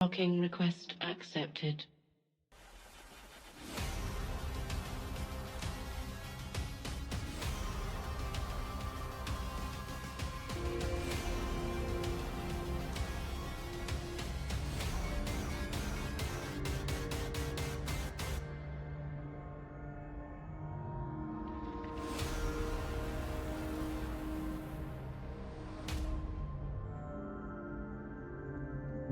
Docking request accepted.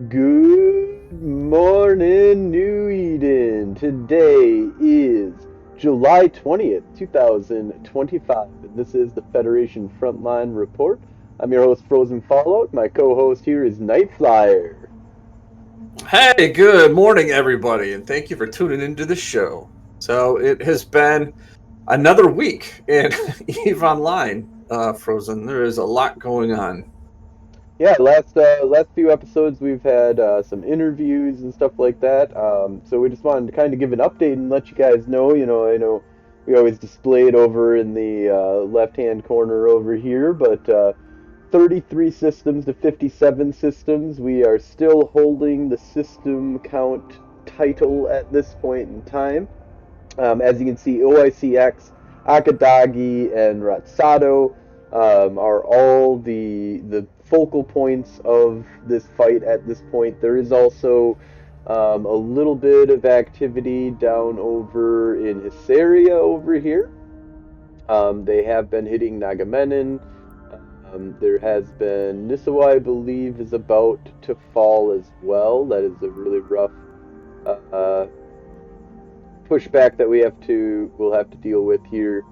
Good morning, New Eden. Today is July 20th, 2025, and this is the Federation Frontline Report. I'm your host, Frozen Fallout. My co-host here is Night Flyer. Hey, good morning, everybody, and thank you for tuning into the show. So it has been another week in EVE Online, Frozen. There is a lot going on. Yeah, last few episodes we've had some interviews and stuff like that. So we just wanted to kind of give an update and let you guys know. I know we always display it over in the left-hand corner over here, but 33 systems to 57 systems. We are still holding the system count title at this point in time. As you can see, OICX, Akadagi, and Ratsado are all the focal points of this fight at this point. There is also a little bit of activity down over in Hysteria over here. They have been hitting Nagamenon. There has been Nisawa, I believe, is about to fall as well. That is a really rough pushback that we'll have to deal with here.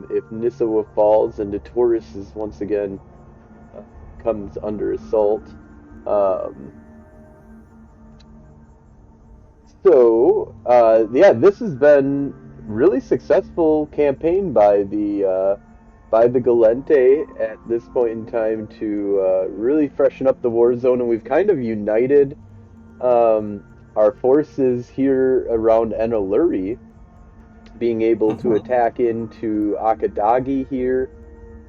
If Nisawa falls and the Taurus is once again comes under assault. This has been really successful campaign by the Galente at this point in time to really freshen up the Warzone, and we've kind of united our forces here around Enaluri, being able to attack into Akadagi here.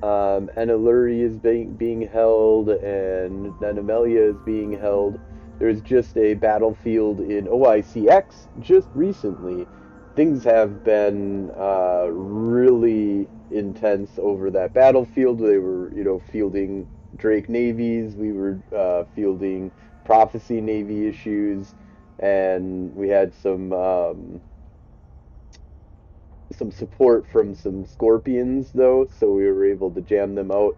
Enaluri is being held, and Nanamelia is being held. There's just a battlefield in OICX just recently. Things have been really intense over that battlefield. They were, fielding Drake navies. We were fielding Prophecy navy issues, and we had some support from some Scorpions though, so we were able to jam them out.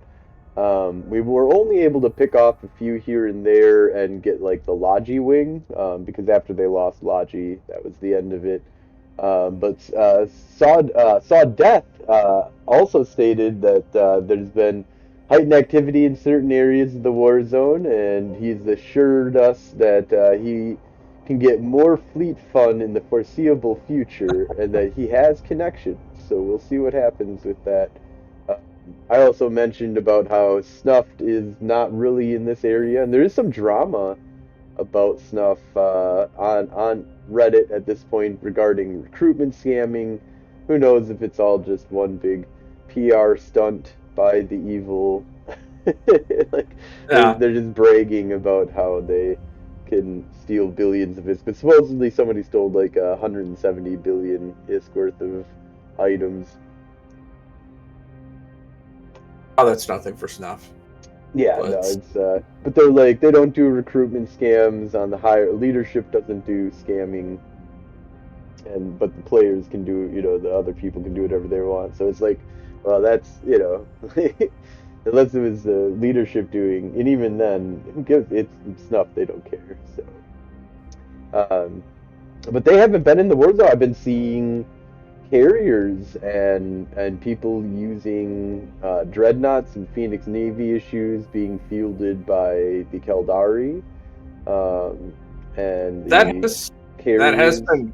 We were only able to pick off a few here and there and get like the Logi wing, because after they lost Logi, that was the end of it. But Saw Death also stated that there's been heightened activity in certain areas of the war zone, and he's assured us that he can get more fleet fun in the foreseeable future, and that he has connections. So we'll see what happens with that. I also mentioned about how Snuffed is not really in this area, and there is some drama about Snuff on Reddit at this point regarding recruitment scamming. Who knows if it's all just one big PR stunt by the evil. They're just bragging about how they can steal billions of ISK, but supposedly somebody stole like 170 billion ISK worth of items. Oh, that's nothing for Snuff. Yeah, no, it's but they're like, they don't do recruitment scams on the higher leadership, doesn't do scamming, but the players can do, the other people can do whatever they want. So it's like, well, that's, unless it was the leadership doing, and even then, it's Snuff, they don't care. So, but they haven't been in the war zone. I've been seeing carriers and people using dreadnoughts and Phoenix Navy issues being fielded by the Kaldari, and that has been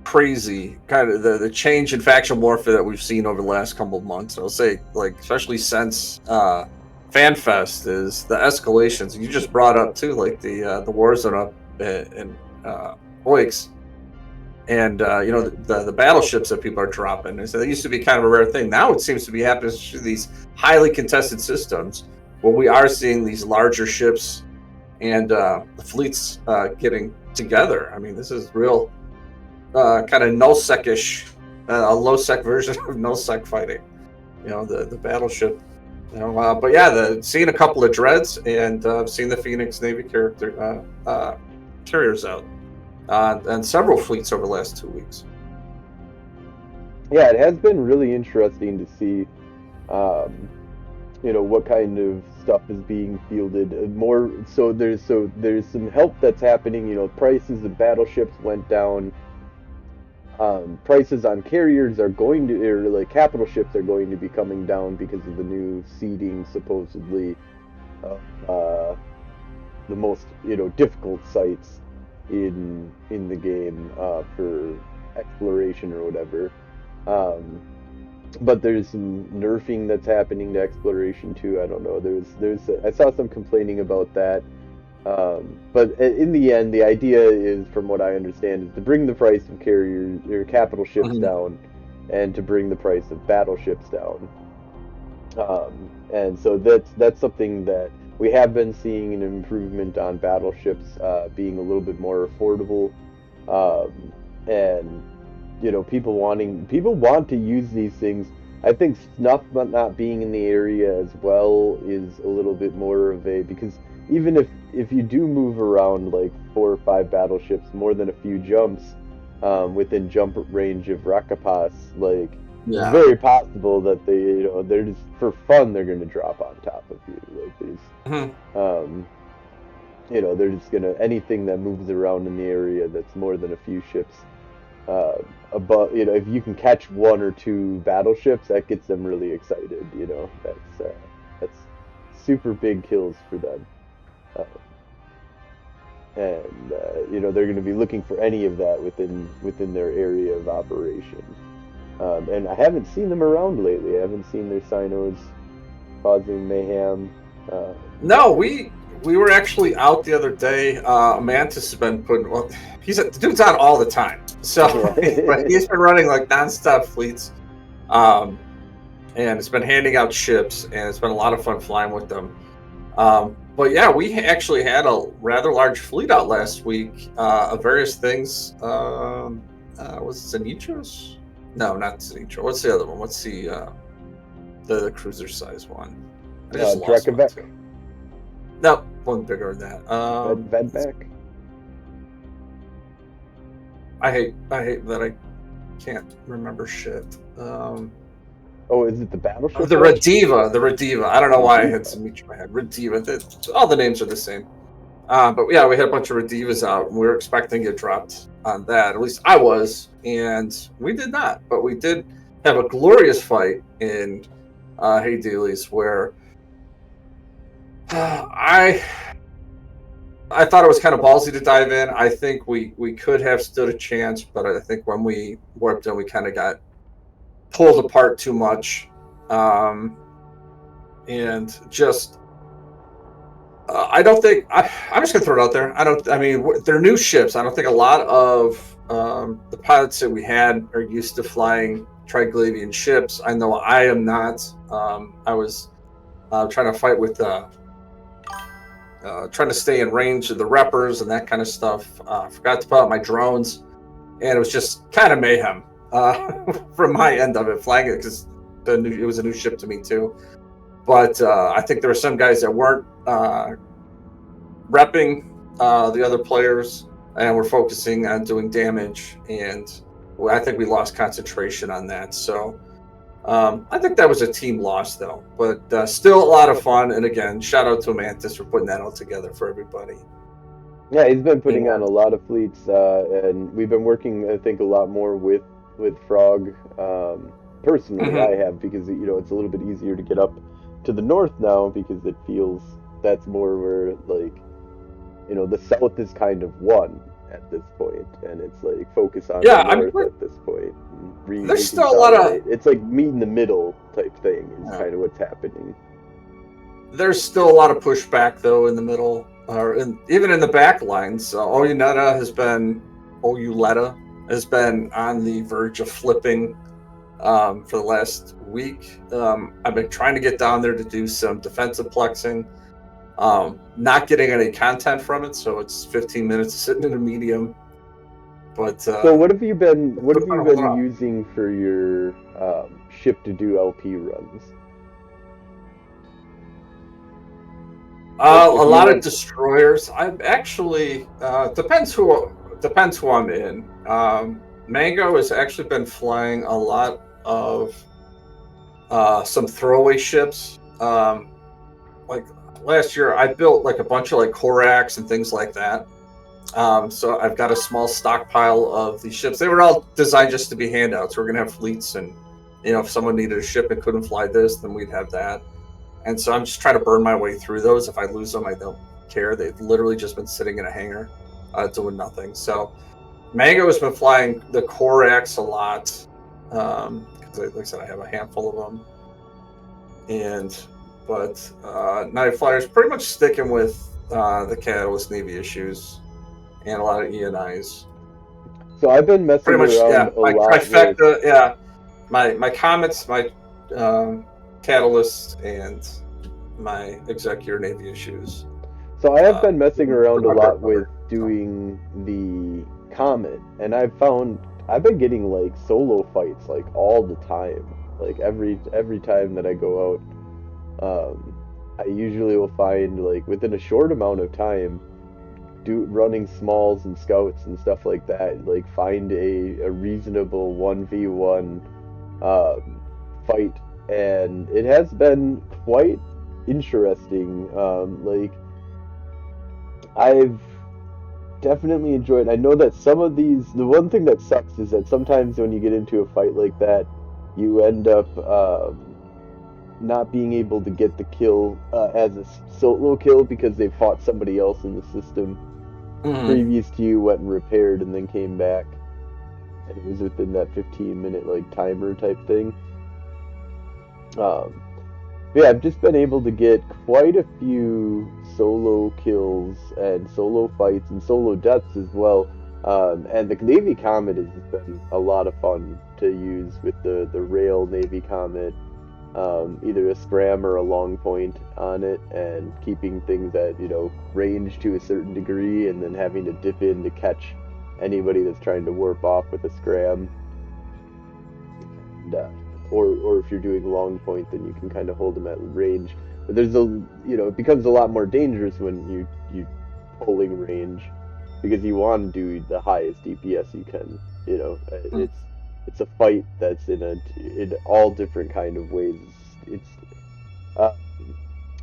crazy. Kind of the change in factional warfare that we've seen over the last couple of months. I'll say, like, especially since FanFest, is the escalations. You just brought up too, like the Warzone up in Oix. And the battleships that people are dropping. And so that used to be kind of a rare thing. Now it seems to be happening through these highly contested systems, where we are seeing these larger ships and the fleets getting together. I mean, this is real kind of null-sec-ish, a low-sec version of null-sec fighting. The battleship. But yeah, seeing a couple of dreads and seeing the Phoenix Navy carriers out, and several fleets over the last 2 weeks. Yeah, it has been really interesting to see, what kind of stuff is being fielded. More so, there's some help that's happening. Prices of battleships went down. Prices on carriers are going to, or like capital ships are going to be coming down because of the new seeding, supposedly, of the most difficult sites in the game for exploration or whatever. But there's some nerfing that's happening to exploration too. I don't know. I saw some complaining about that. But in the end, the idea is, from what I understand, is to bring the price of carriers or capital ships down, and to bring the price of battleships down. And so that's something that we have been seeing an improvement on battleships being a little bit more affordable, and people want to use these things. I think snuff not being in the area as well is a little bit more of because even if you do move around like 4 or 5 battleships more than a few jumps within jump range of Rakapas, it's very possible that they're just for fun, they're going to drop on top of you. They're just going to, anything that moves around in the area that's more than a few ships above, if you can catch 1 or 2 battleships, that gets them really excited. That's super big kills for them. They're going to be looking for any of that within their area of operation. And I haven't seen them around lately. I haven't seen their Sinos causing mayhem. No, we were actually out the other day. Mantis has been putting. Well, the dude's on all the time, so but he's been running like nonstop fleets, and it's been handing out ships, and it's been a lot of fun flying with them. But yeah, we actually had a rather large fleet out last week of various things. Was it Zenichos? No, not Zenitro. What's the other one? What's the cruiser size one? I just lost one too. No, one bigger than that. Vedback. I hate that I can't remember shit. Oh, is it the battleship? The Rediva. I don't know why I had Zenitro in my head. Rediva. All the names are the same. But yeah, we had a bunch of Redivas out, and we were expecting to get dropped on that. At least I was, and we did not. But we did have a glorious fight in Hey Dailies where I thought it was kind of ballsy to dive in. I think we could have stood a chance, but I think when we warped in, we kind of got pulled apart too much, and just I don't think I'm just gonna throw it out there. They're new ships. I don't think a lot of the pilots that we had are used to flying Triglavian ships. I know I am not. I was trying to fight with trying to stay in range of the reppers and that kind of stuff. Forgot to put out my drones, and it was just kind of mayhem from my end of it, flying it, because it was a new ship to me too. But I think there were some guys that weren't repping the other players and were focusing on doing damage, and I think we lost concentration on that. So I think that was a team loss, though, but still a lot of fun. And again, shout out to Mantis for putting that all together for everybody. Yeah, he's been putting on a lot of fleets, and we've been working, I think, a lot more with Frog. Personally, I have, because it's a little bit easier to get up to the north now, because it feels that's more where the south is kind of won at this point, and it's like focus on the north at this point. There's still a lot of it's like meet in the middle type thing is kind of what's happening. There's still a lot of pushback though in the middle, or even in the back lines. Oyuleta has been on the verge of flipping for the last week. I've been trying to get down there to do some defensive plexing, Not getting any content from it, so it's 15 minutes sitting in a medium. But so what have you been using for your ship to do LP runs? A lot of destroyers. I'm actually depends who I'm in. Mango has actually been flying a lot of some throwaway ships. Like last year, I built like a bunch of like Korax and things like that. So I've got a small stockpile of these ships. They were all designed just to be handouts. We're gonna have fleets, and if someone needed a ship and couldn't fly this, then we'd have that. And so I'm just trying to burn my way through those. If I lose them, I don't care. They've literally just been sitting in a hangar, doing nothing. So Mango has been flying the Korax a lot, because like I said, I have a handful of them. But Night Flyer's pretty much sticking with the Catalyst Navy issues and a lot of ENIs. So I've been messing around a my lot. Trifecta, my Comets, my Catalyst, and my Executor Navy issues. So I have been messing around a lot with doing the Comet, and I've been getting like solo fights like all the time. Like every time that I go out, I usually will find like within a short amount of time, running smalls and scouts and stuff like that, like find a reasonable 1v1 fight, and it has been quite interesting. Like I've definitely enjoyed. I know that some of these, the one thing that sucks is that sometimes when you get into a fight like that, you end up not being able to get the kill as a solo kill because they fought somebody else in the system previous to you, went and repaired, and then came back, and it was within that 15-minute like timer type thing. Yeah, I've just been able to get quite a few solo kills and solo fights and solo deaths as well. And the Navy Comet has been a lot of fun to use with the rail Navy Comet, either a scram or a long point on it, and keeping things at range to a certain degree, and then having to dip in to catch anybody that's trying to warp off with a scram. And, or if you're doing long point, then you can kind of hold them at range. But there's it becomes a lot more dangerous when you pulling range, because you want to do the highest DPS you can. It's a fight that's in all different kind of ways.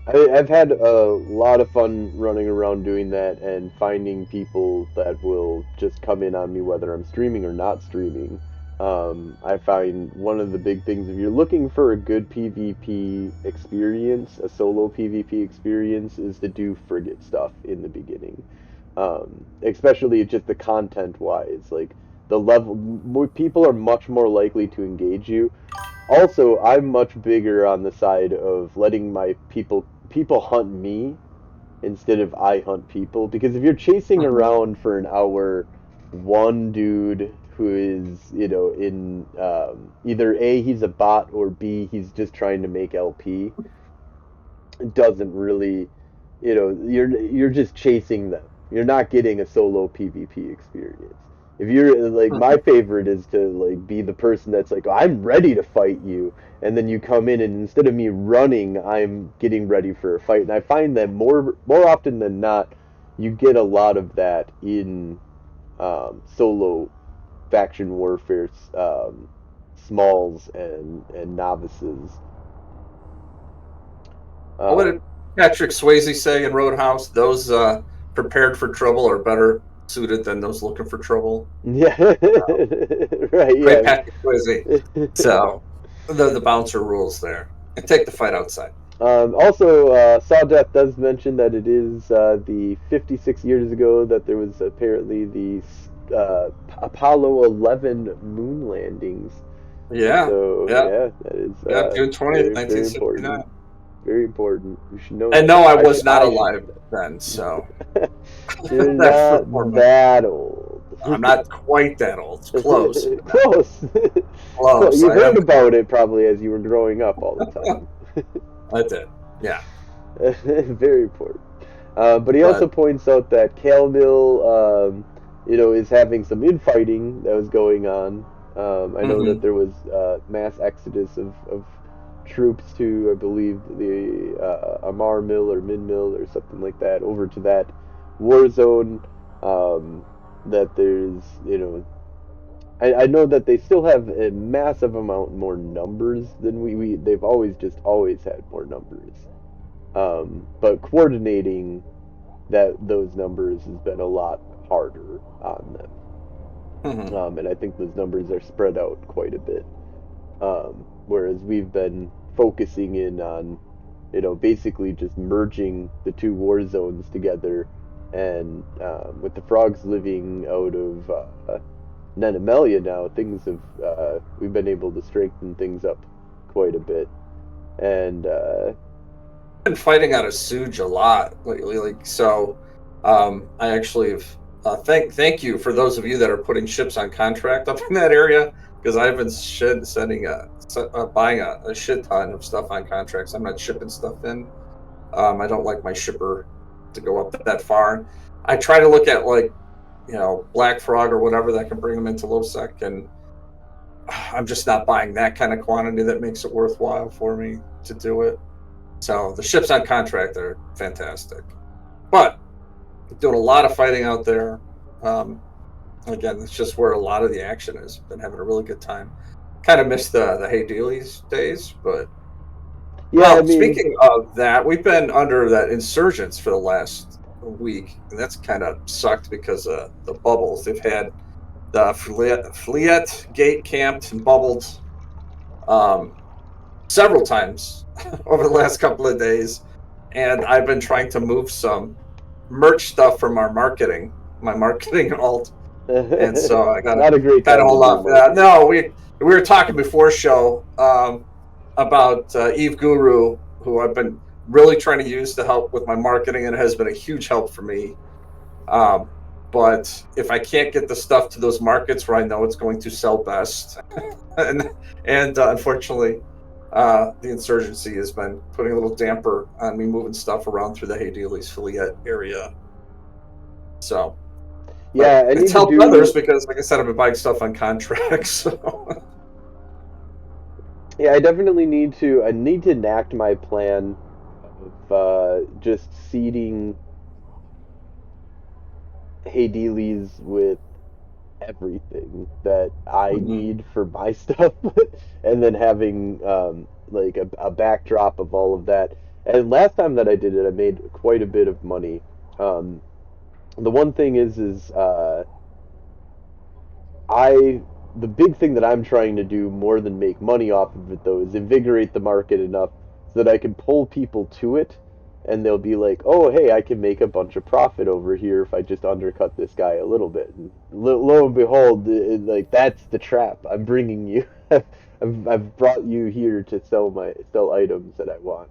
I've had a lot of fun running around doing that and finding people that will just come in on me whether I'm streaming or not streaming. I find one of the big things, if you're looking for a good PvP experience, a solo PvP experience, is to do frigate stuff in the beginning. Especially just the content-wise. Like, the level, more people are much more likely to engage you. Also, I'm much bigger on the side of letting my people hunt me instead of I hunt people, because if you're chasing around for an hour one dude who is, in either A, he's a bot, or B, he's just trying to make LP, it doesn't really, you're just chasing them. You're not getting a solo PvP experience. If you're like, my favorite is to like be the person that's like, I'm ready to fight you, and then you come in and instead of me running, I'm getting ready for a fight. And I find that more often than not, you get a lot of that in solo faction warfare, smalls and novices. What did Patrick Swayze say in Roadhouse? Those prepared for trouble are better suited than those looking for trouble. Yeah, right. Great Patrick Swayze. So the bouncer rules there, and take the fight outside. Also, Saw Death does mention that it is the 56 years ago that there was apparently the Apollo 11 moon landings. Yeah. So that is June 20th, 1969. Very important. You should know. And no, I was not alive then, so. You're not that old. I'm not quite that old. Close. Close. Close. You heard about it probably as you were growing up all the time. I did. Yeah. Very important. But he also But points out that Calmill, is having some infighting that was going on. I know that mhm. there was mass exodus of troops to, I believe, the Amar Mill or Min Mill or something like that, over to that war zone. That there's, I know that they still have a massive amount more numbers than they've always had more numbers. But coordinating those numbers has been a lot harder on them. Mhm. And I think those numbers are spread out quite a bit. Whereas we've been focusing in on, basically just merging the two war zones together. And with the frogs living out of Nenemelia now, we've been able to strengthen things up quite a bit. And Been fighting out of Suge a lot lately. Like so, I actually have. Thank you for those of you that are putting ships on contract up in that area because I've been sending buying a shit ton of stuff on contracts. I'm not shipping stuff in. I don't like my shipper to go up that far. I try to look at like Black Frog or whatever that can bring them into low sec, and I'm just not buying that kind of quantity that makes it worthwhile for me to do it. So the ships on contract are fantastic, but doing a lot of fighting out there. Um, Again, it's just where a lot of the action is. Been having a really good time. Kind of missed the Hey Dealey's days, but yeah, I well, mean, speaking of that, we've been under that insurgents for the last week, and that's kind of sucked because of the bubbles. They've had the Fleet Gate camped and bubbled um, several times over the last couple of days, and I've been trying to move some merch stuff from my marketing alt, and so I got to not a great kind of time to hold do off. marketing. No, we were talking before show about Eve Guru, who I've been really trying to use to help with my marketing, and it has been a huge help for me. Um, but if I can't get the stuff to those markets where I know it's going to sell best, and unfortunately, the insurgency has been putting a little damper on me moving stuff around through the Hay Dealey's Filiette area. So, but Yeah, I it's need to helped others do. because, like I said, I've been buying stuff on contract. So, Yeah, I definitely need to. I need to enact my plan of just seeding Hadelis with everything that I mhm. need for my stuff, and then having like a backdrop of all of that. And last time that I did it, I made quite a bit of money. Um, the one thing is I the big thing that I'm trying to do more than make money off of it though is invigorate the market enough so that I can pull people to it and they'll be like, "Oh, hey, I can make a bunch of profit over here if I just undercut this guy a little bit." And lo and behold, like that's the trap. I'm bringing you. I've brought you here to sell items that I want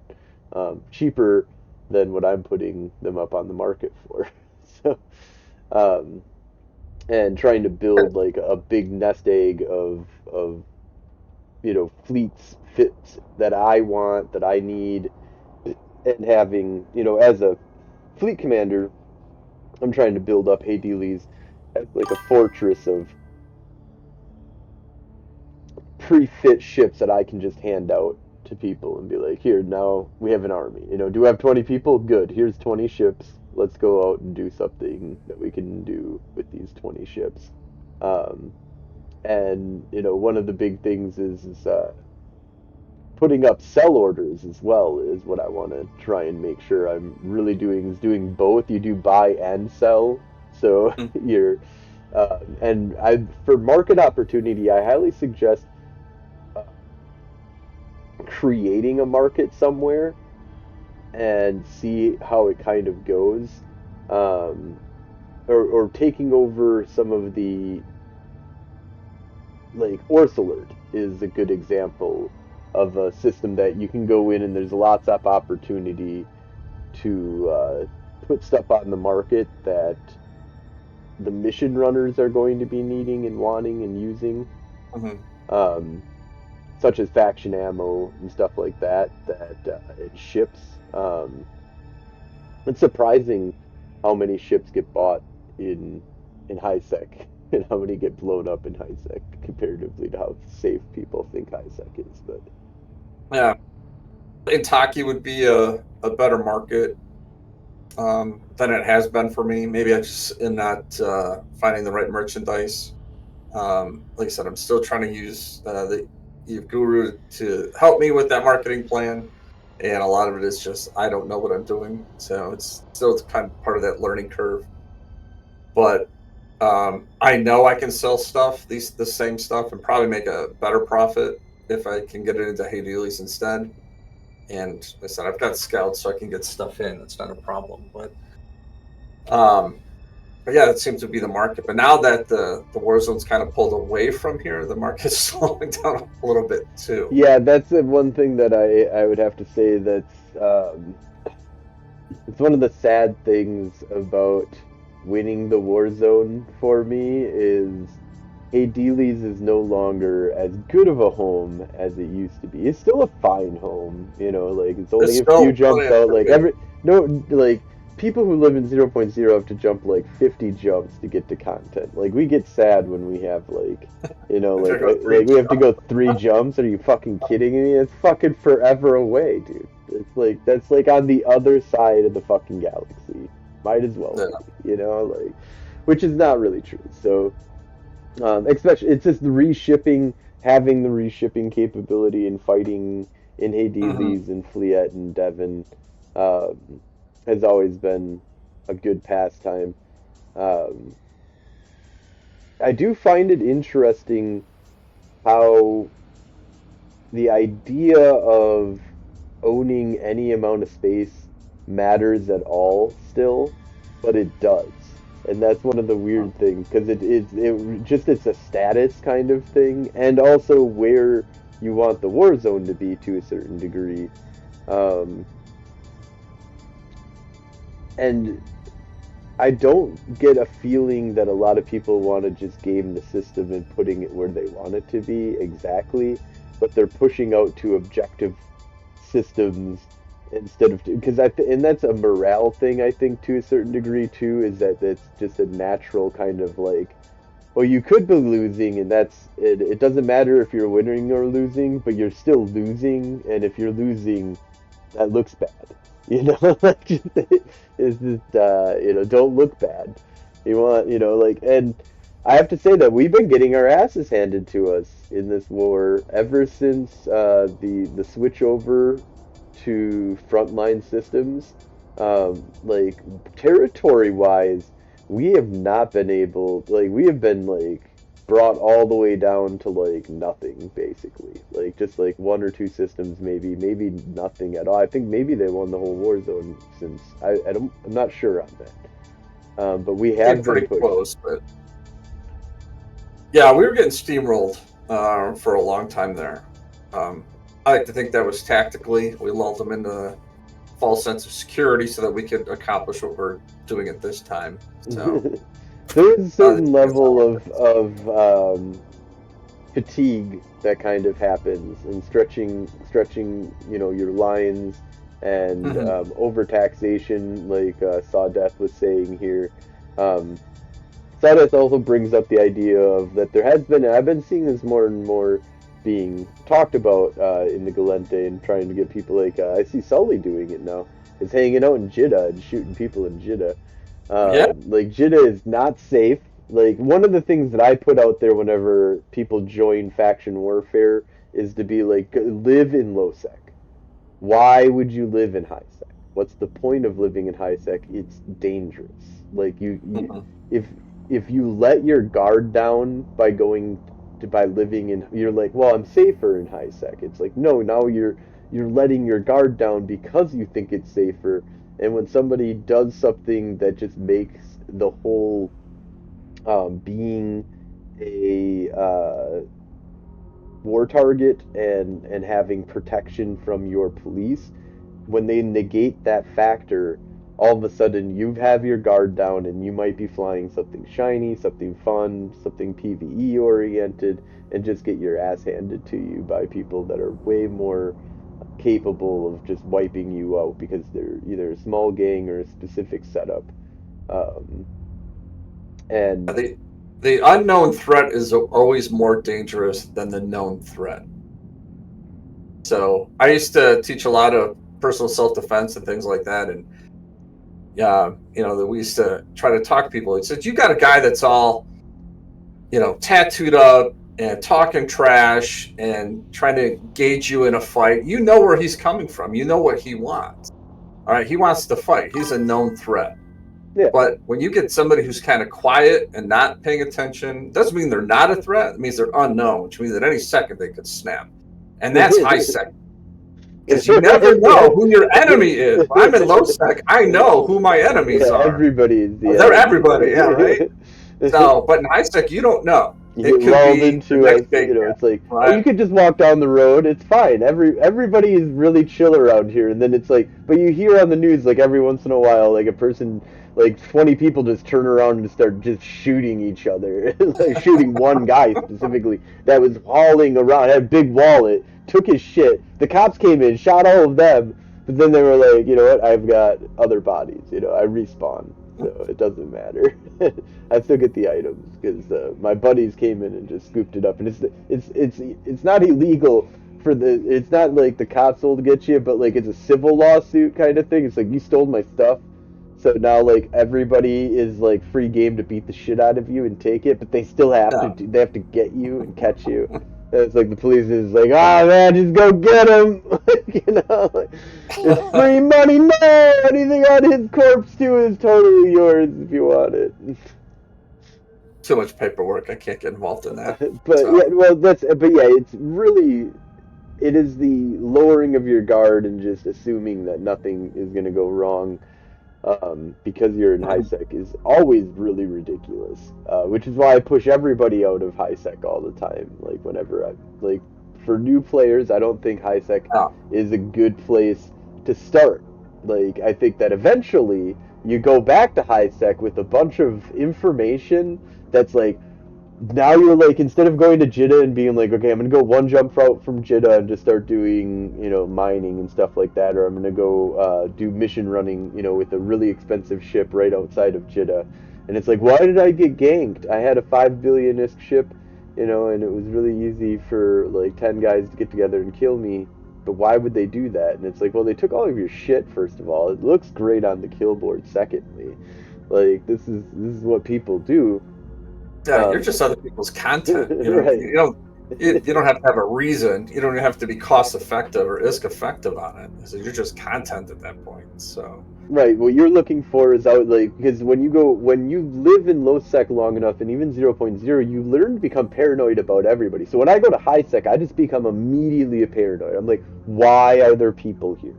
cheaper than what I'm putting them up on the market for. So, um, and trying to build like a big nest egg of fleets fits that I want, that I need, and having, as a fleet commander, I'm trying to build up Hades as like a fortress of pre-fit ships that I can just hand out to people and be like, here, now we have an army. Do we have 20 people? Good. Here's 20 ships. Let's go out and do something that we can do with these 20 ships. Um, and one of the big things is putting up sell orders as well is what I want to try and make sure I'm really doing both. You do buy and sell, so you're and I for market opportunity, I highly suggest uh, creating a market somewhere and see how it kind of goes, um, or taking over some of the like Orse Alert is a good example of a system that you can go in and there's lots of opportunity to put stuff on the market that the mission runners are going to be needing and wanting and using, Mhm. um, such as faction ammo and stuff like that, that it ships. It's surprising how many ships get bought in high sec and how many get blown up in high sec comparatively to how safe people think high sec is. But Yeah, Intaki would be a better market than it has been for me. Maybe I just am not finding the right merchandise. Like I said, I'm still trying to use the Eve Guru to help me with that marketing plan, and a lot of it is just I don't know what I'm doing, so it's still kind of part of that learning curve. But I know I can sell stuff, the same stuff, and probably make a better profit if I can get it into Haydelis instead. And like I said, I've got scouts, so I can get stuff in. That's not a problem. Um, but yeah, that seems to be the market. But now that the war zone's kind of pulled away from here, the market's slowing down a little bit too. yeah, that's the one thing that I would have to say that's it's one of the sad things about winning the war zone for me is Dealey's is no longer as good of a home as it used to be. It's still a fine home, like it's There's only a few still plenty jumps of out. Like improvement. every no, like people who live in 0.0 have to jump like 50 jumps to get to content. Like we get sad when we have If you like go three we have to go jumps, 3 jumps. Are you fucking kidding me? It's fucking forever away, dude. It's like that's like on the other side of the fucking galaxy. Might as well yeah. be, like, which is not really true. So. Especially, it's just the reshipping, having the reshipping capability and fighting in Hmm. Hades and Fleet and Devon um, has always been a good pastime. Um, I do find it interesting how the idea of owning any amount of space matters at all still, but it does. And that's one of the weird things because it's a status kind of thing, and also where you want the war zone to be to a certain degree. Um, and I don't get a feeling that a lot of people want to just game the system and putting it where they want it to be exactly, but they're pushing out to objective systems instead of because and that's a morale thing I think to a certain degree too is that that's just a natural kind of like well you could be losing and that's it, it doesn't matter if you're winning or losing but you're still losing and if you're losing that looks bad like it's just don't look bad you want like and I have to say that we've been getting our asses handed to us in this war ever since the switch over to frontline systems. Like territory wise, we have not been able like we have been like brought all the way down to like nothing basically. Like just like one or two systems maybe nothing at all. I think maybe they won the whole war zone since I'm not sure on that. But we Came have been pretty pushed. close, but yeah, we were getting steamrolled for a long time there. I like to think that was tactically. We lulled them into a false sense of security so that we could accomplish what we're doing at this time. So There is a the certain team is level not of fatigue that kind of happens and stretching your lines and Mhm. overtaxation like Sawdeath was saying here. um, Sawdeath also brings up the idea of that there has been I've been seeing this more and more being talked about in the Galente and trying to get people like I see Sully doing it now is hanging out in Jeddah and shooting people in Jeddah. Yeah, Like Jeddah is not safe. Like one of the things that I put out there whenever people join faction warfare is to be like live in low sec. Why would you live in high sec? What's the point of living in high sec? It's dangerous. Like mhm. if if you let your guard down by going to by living in you're like, well, I'm safer in high sec. It's like, no, now you're letting your guard down because you think it's safer. And when somebody does something that just makes the whole being a war target and having protection from your police, when they negate that factor, all of a sudden you have your guard down and you might be flying something shiny, something fun, something PvE oriented, and just get your ass handed to you by people that are way more capable of just wiping you out because they're either a small gang or a specific setup. Um, and The unknown threat is always more dangerous than the known threat. So I used to teach a lot of personal self-defense and things like that, and that we used to try to talk to people. He said, "You got a guy that's all, tattooed up and talking trash and trying to engage you in a fight. You know where he's coming from. You know what he wants. All right, he wants to fight. He's a known threat. yeah, But when you get somebody who's kind of quiet and not paying attention, doesn't mean they're not a threat. It means they're unknown, which means at any second they could snap. And that's high sec. Because you never know who your enemy is. When I'm in low sec, I know who my enemies are. Everybody is the They're everybody, yeah, right? So, but in high sec, you don't know. You get lulled into it, it's like, right? You could just walk down the road, it's fine. Everybody is really chill around here, and then it's like, but you hear on the news, like, every once in a while, like, a person, like, 20 people just turn around and start just shooting each other. Like, shooting one guy specifically that was hauling around, had a big wallet, took his shit. The cops came in, shot all of them, but then they were like, you know what, I've got other bodies, I respawn. So it doesn't matter. I still get the items because my buddies came in and just scooped it up, and it's not illegal it's not like the cops will get you, but like it's a civil lawsuit kind of thing. It's like you stole my stuff, so now like everybody is like free game to beat the shit out of you and take it, but they still have they have to get you and catch you. It's like the police is like, man, just go get him. It's free money. No, anything on his corpse too is totally yours if you want it. Too much paperwork. I can't get involved in that. It is the lowering of your guard and just assuming that nothing is going to go wrong. Because you're in high sec is always really ridiculous, which is why I push everybody out of high sec all the time. Like whenever for new players, I don't think high sec is a good place to start. Like I think that eventually you go back to high sec with a bunch of information that's like, now you're like, instead of going to Jeddah and being like, okay, I'm gonna go one jump route from Jeddah and just start doing, mining and stuff like that, or I'm gonna go do mission running, with a really expensive ship right outside of Jeddah, and it's like, why did I get ganked? I had a 5 billion-isk ship, and it was really easy for like 10 guys to get together and kill me, but why would they do that? And it's like, well, they took all of your shit, first of all. It looks great on the kill board, secondly. Like, this is what people do. Yeah, you're just other people's content. Right. You don't have to have a reason. You don't have to be cost effective or ISK effective on it. So you're just content at that point. So right. What you're looking for is because when you live in low sec long enough, and even 0.0, you learn to become paranoid about everybody. So when I go to high sec, I just become immediately a paranoid. I'm like, why are there people here?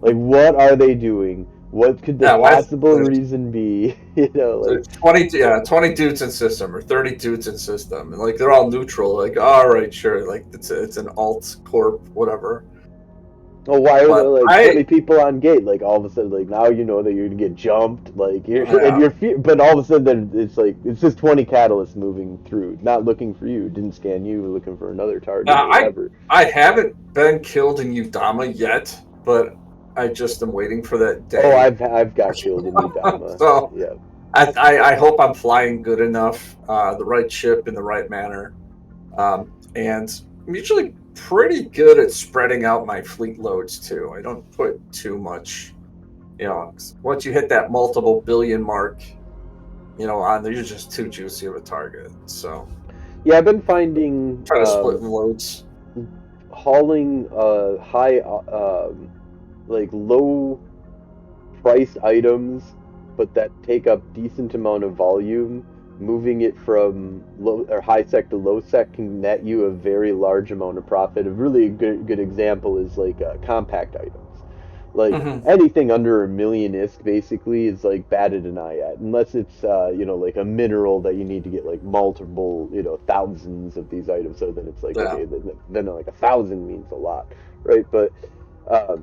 Like, what are they doing? What could the possible reason be? 20 dudes in system or 30 dudes in system, and like they're all neutral. Like, all right, sure, like it's an alt corp, whatever. Oh, why are there like 20 people on gate? Like all of a sudden, like now you know that you're gonna get jumped. Like but all of a sudden it's like it's just 20 catalysts moving through, not looking for you. Didn't scan you, looking for another target. I haven't been killed in Udama yet, but I just am waiting for that day. Oh, I've got killed in Udama. So yeah, I hope I'm flying good enough, the right ship in the right manner, and I'm usually pretty good at spreading out my fleet loads too. I don't put too much, once you hit that multiple billion mark, on there, you're just too juicy of a target. So yeah, I've been finding trying to split loads, hauling high like low priced items, but that take up decent amount of volume. Moving it from low or high sec to low sec can net you a very large amount of profit. A really good example is like compact items. Like anything under $1 million ISK basically is like batted an eye at, unless it's like a mineral that you need to get like multiple thousands of these items. So then it's like okay, then like 1,000 means a lot, right? But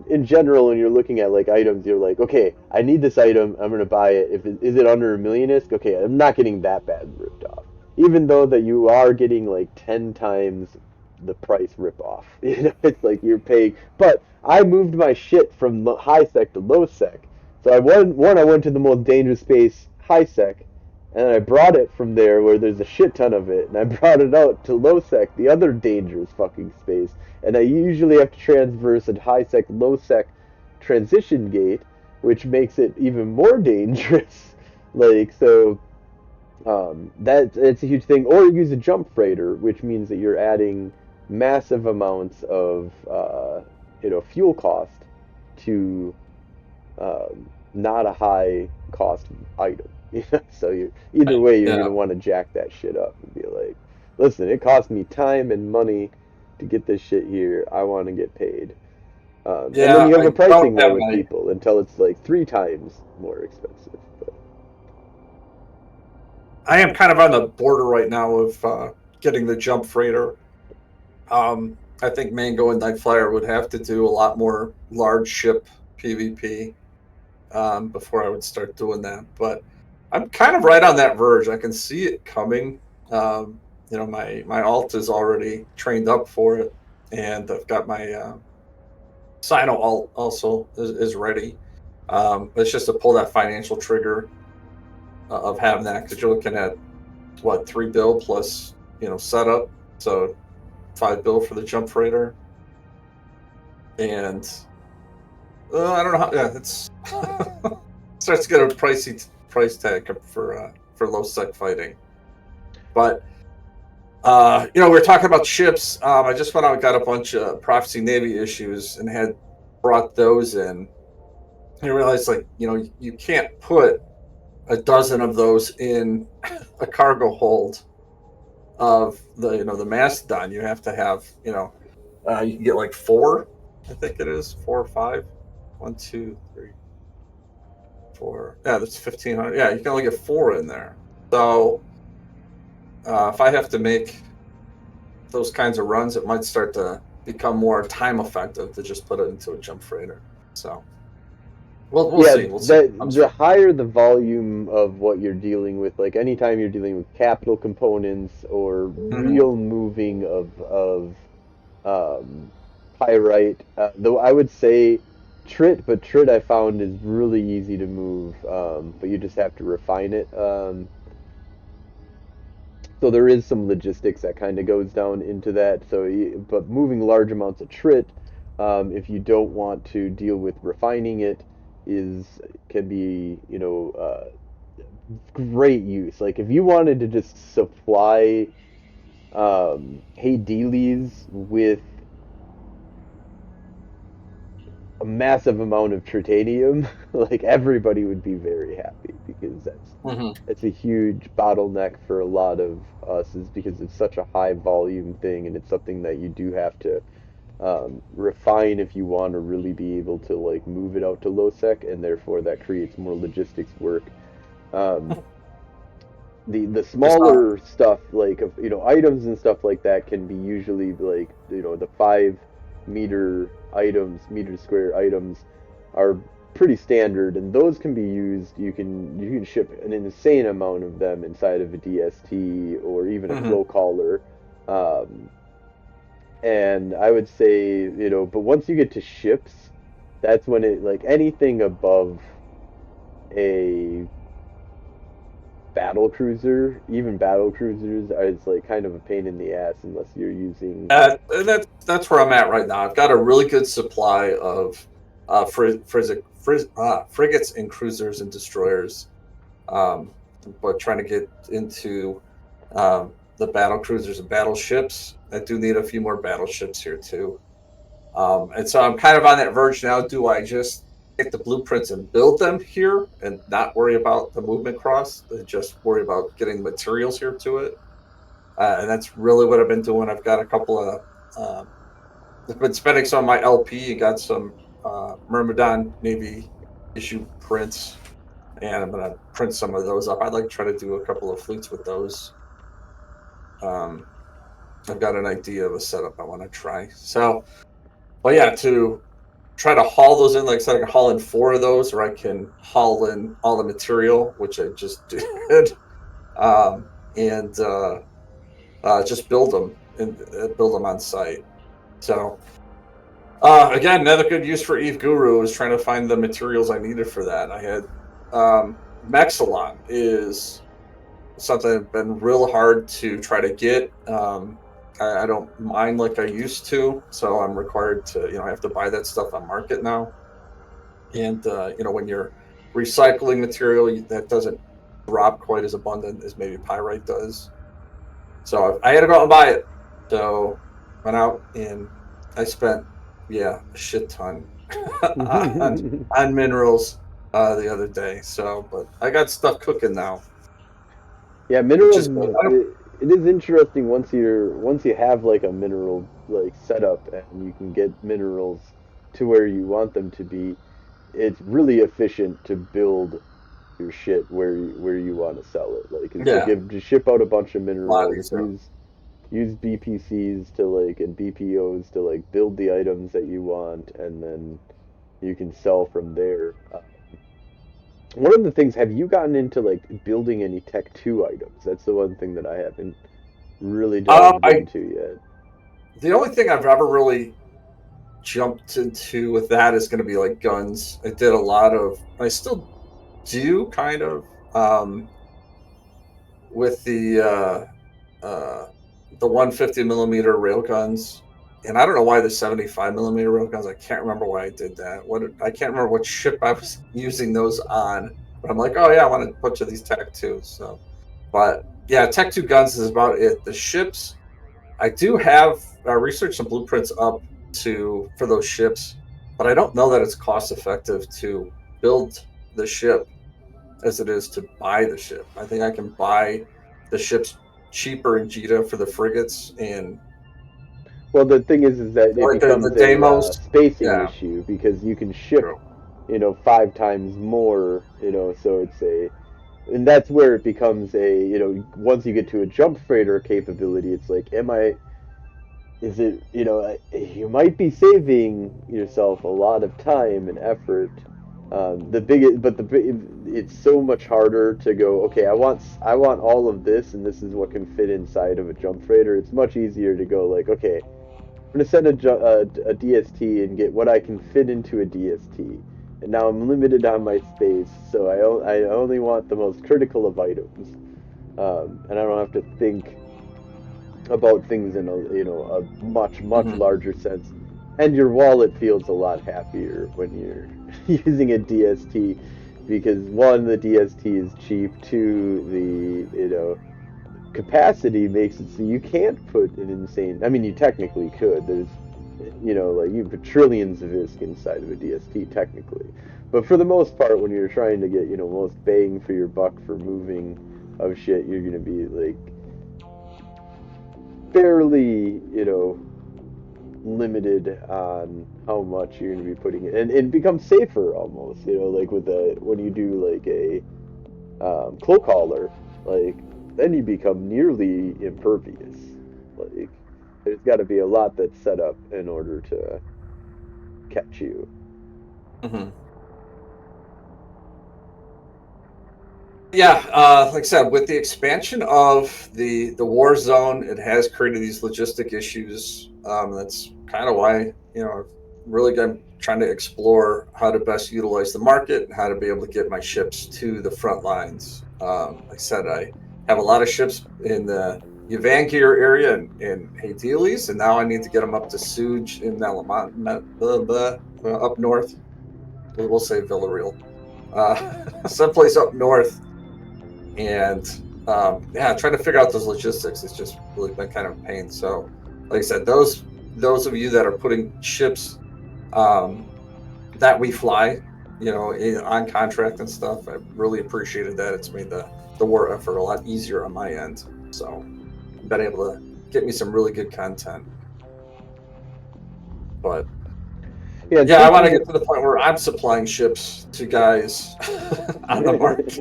in general, when you're looking at like items, you're like, okay, I need this item, I'm gonna buy it. Is it under $1 million ISK? Okay, I'm not getting that bad ripped off. Even though that you are getting like 10 times the price ripoff. It's like you're paying. But I moved my shit from high sec to low sec. So I went to the most dangerous space, high sec, and I brought it from there where there's a shit ton of it, and I brought it out to low sec, the other dangerous fucking space. And I usually have to transverse a high sec low sec transition gate, which makes it even more dangerous. Like so. It's a huge thing. Or use a jump freighter, which means that you're adding massive amounts of fuel cost to not a high cost item. So either way, you're gonna want to jack that shit up and be like, listen, it cost me time and money to get this shit here. I want to get paid. And then you have a pricing war with people until it's like 3 times more expensive. But I am kind of on the border right now of getting the jump freighter. I think Mango and Nightflyer would have to do a lot more large ship PvP before I would start doing that. But I'm kind of right on that verge. I can see it coming. My alt is already trained up for it, and I've got my Sino alt also is ready. It's just to pull that financial trigger of having that, because you're looking at what, $3 bill plus setup, so $5 bill for the jump freighter, and I don't know how. Yeah, it's starts to get a pricey price tag for low sec fighting. But we were talking about ships. I just went out and got a bunch of Prophecy Navy issues and had brought those in. I realized, you can't put a dozen of those in a cargo hold of the Mastodon. You have to have you can get like 4, I think it is 4 or 5. 1, 2, 3, 4. Yeah, that's 1,500. Yeah, you can only get 4 in there. So if I have to make those kinds of runs, it might start to become more time effective to just put it into a jump freighter. So we'll see. We'll see. The higher the volume of what you're dealing with, like anytime you're dealing with capital components or real moving of pyrite, though I would say Trit, but Trit I found is really easy to move, but you just have to refine it. So there is some logistics that kind of goes down into that. But moving large amounts of Trit, if you don't want to deal with refining it, can be great use. Like if you wanted to just supply Hey Dealies with a massive amount of tritanium, like everybody would be very happy, because that's a huge bottleneck for a lot of us, is because it's such a high volume thing, and it's something that you do have to refine if you want to really be able to like move it out to low sec, and therefore that creates more logistics work. The smaller stuff, like items and stuff like that, can be usually like the 5-meter items, meter square items, are pretty standard, and those can be used. You can ship an insane amount of them inside of a DST or even a flow caller. And I would say, but once you get to ships, that's when it, like anything above a battle cruiser, even battle cruisers, is like kind of a pain in the ass unless you're using. That's where I'm at right now. I've got a really good supply of frigates and cruisers and destroyers, but trying to get into the battle cruisers and battleships. I do need a few more battleships here too, and so I'm kind of on that verge now. Do I just get the blueprints and build them here and not worry about the movement cross, just worry about getting materials here to it? And that's really what I've been doing. I've got a couple of I've been spending some of my LP and got some Myrmidon Navy issue prints, and I'm going to print some of those up. I'd like to try to do a couple of fleets with those. I've got an idea of a setup I want to try. So, but yeah, to try to haul those in, like I said, I can haul in 4 of those, or I can haul in all the material, which I just did, and just build them. and build them on site. So again, another good use for Eve Guru was trying to find the materials I needed for that. I had Mexilon is something that's been real hard to try to get. I don't mine like I used to, so I'm required to, I have to buy that stuff on market now. And when you're recycling material, that doesn't drop quite as abundant as maybe pyrite does. So I had to go out and buy it. So went out and I spent a shit ton on minerals the other day. So, but I got stuff cooking now. Yeah, minerals. It is interesting once you have like a mineral like setup and you can get minerals to where you want them to be. It's really efficient to build your shit where you want to sell it. Like, just ship out a bunch of minerals, use BPCs to like and BPOs to like build the items that you want, and then you can sell from there. One of the things, have you gotten into like building any Tech 2 items? That's the one thing that I haven't really delved into yet. The only thing I've ever really jumped into with that is going to be like guns. I still do kind of with the 150 millimeter rail guns, and I don't know why the 75 millimeter rail guns. I can't remember why I did that. I can't remember what ship I was using those on, but I'm like, oh yeah, I want a bunch of these Tech 2s. So, but yeah, Tech 2 guns is about it. The ships, I do have researched some blueprints up for those ships, but I don't know that it's cost effective to build the ship as it is to buy the ship. I think I can buy the ships cheaper in Jita for the frigates, and well, the thing is that it becomes a spacing issue because you can ship, 5 times more, so and that's where it becomes once you get to a jump freighter capability, it's like, you might be saving yourself a lot of time and effort. It's so much harder to go, okay, I want all of this, and this is what can fit inside of a jump freighter. It's much easier to go like, okay, I'm gonna send a DST and get what I can fit into a DST, and now I'm limited on my space, so I only want the most critical of items, and I don't have to think about things in a much larger sense, and your wallet feels a lot happier when you're using a DST, because one, the DST is cheap, two, the capacity makes it so you can't put an insane, I mean, you technically could, there's like you put trillions of ISK inside of a DST technically, but for the most part, when you're trying to get most bang for your buck for moving of shit, you're gonna be like fairly, limited on how much you're going to be putting in, and it becomes safer almost, like when you do like a cloak hauler, like then you become nearly impervious. Like there's got to be a lot that's set up in order to catch you. Mm-hmm. Yeah, like I said, with the expansion of the Warzone, it has created these logistic issues. That's kind of why I've really been trying to explore how to best utilize the market and how to be able to get my ships to the front lines. Like I said, I have a lot of ships in the Yvangir area and Hades, and now I need to get them up to Suge in up north. We'll say Villarreal, someplace up north. And trying to figure out those logistics has just really been kind of a pain. So, like I said, those of you that are putting ships that we fly, on contract and stuff, I really appreciated that. It's made the war effort a lot easier on my end. So, I've been able to get me some really good content. But I want to get to the point where I'm supplying ships to guys on the market.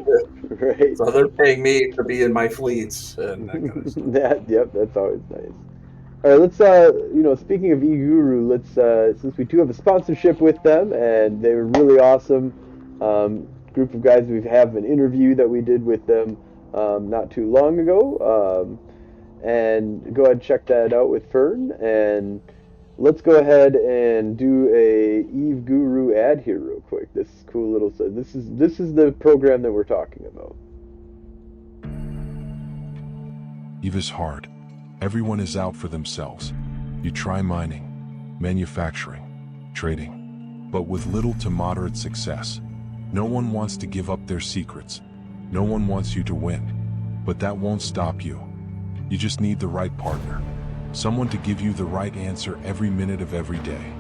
Right. So they're paying me to be in my fleets and that kind of stuff. Yep, that's always nice. All right, let's speaking of eGuru, let's since we do have a sponsorship with them, and they were really awesome group of guys. We have an interview that we did with them not too long ago, and go ahead and check that out with Fern. And let's go ahead and do a Eve Guru ad here real quick. This is cool little. So this is the program that we're talking about. Eve is hard. Everyone is out for themselves. You try mining, manufacturing, trading, but with little to moderate success. No one wants to give up their secrets. No one wants you to win. But that won't stop you. You just need the right partner. Someone to give you the right answer every minute of every day.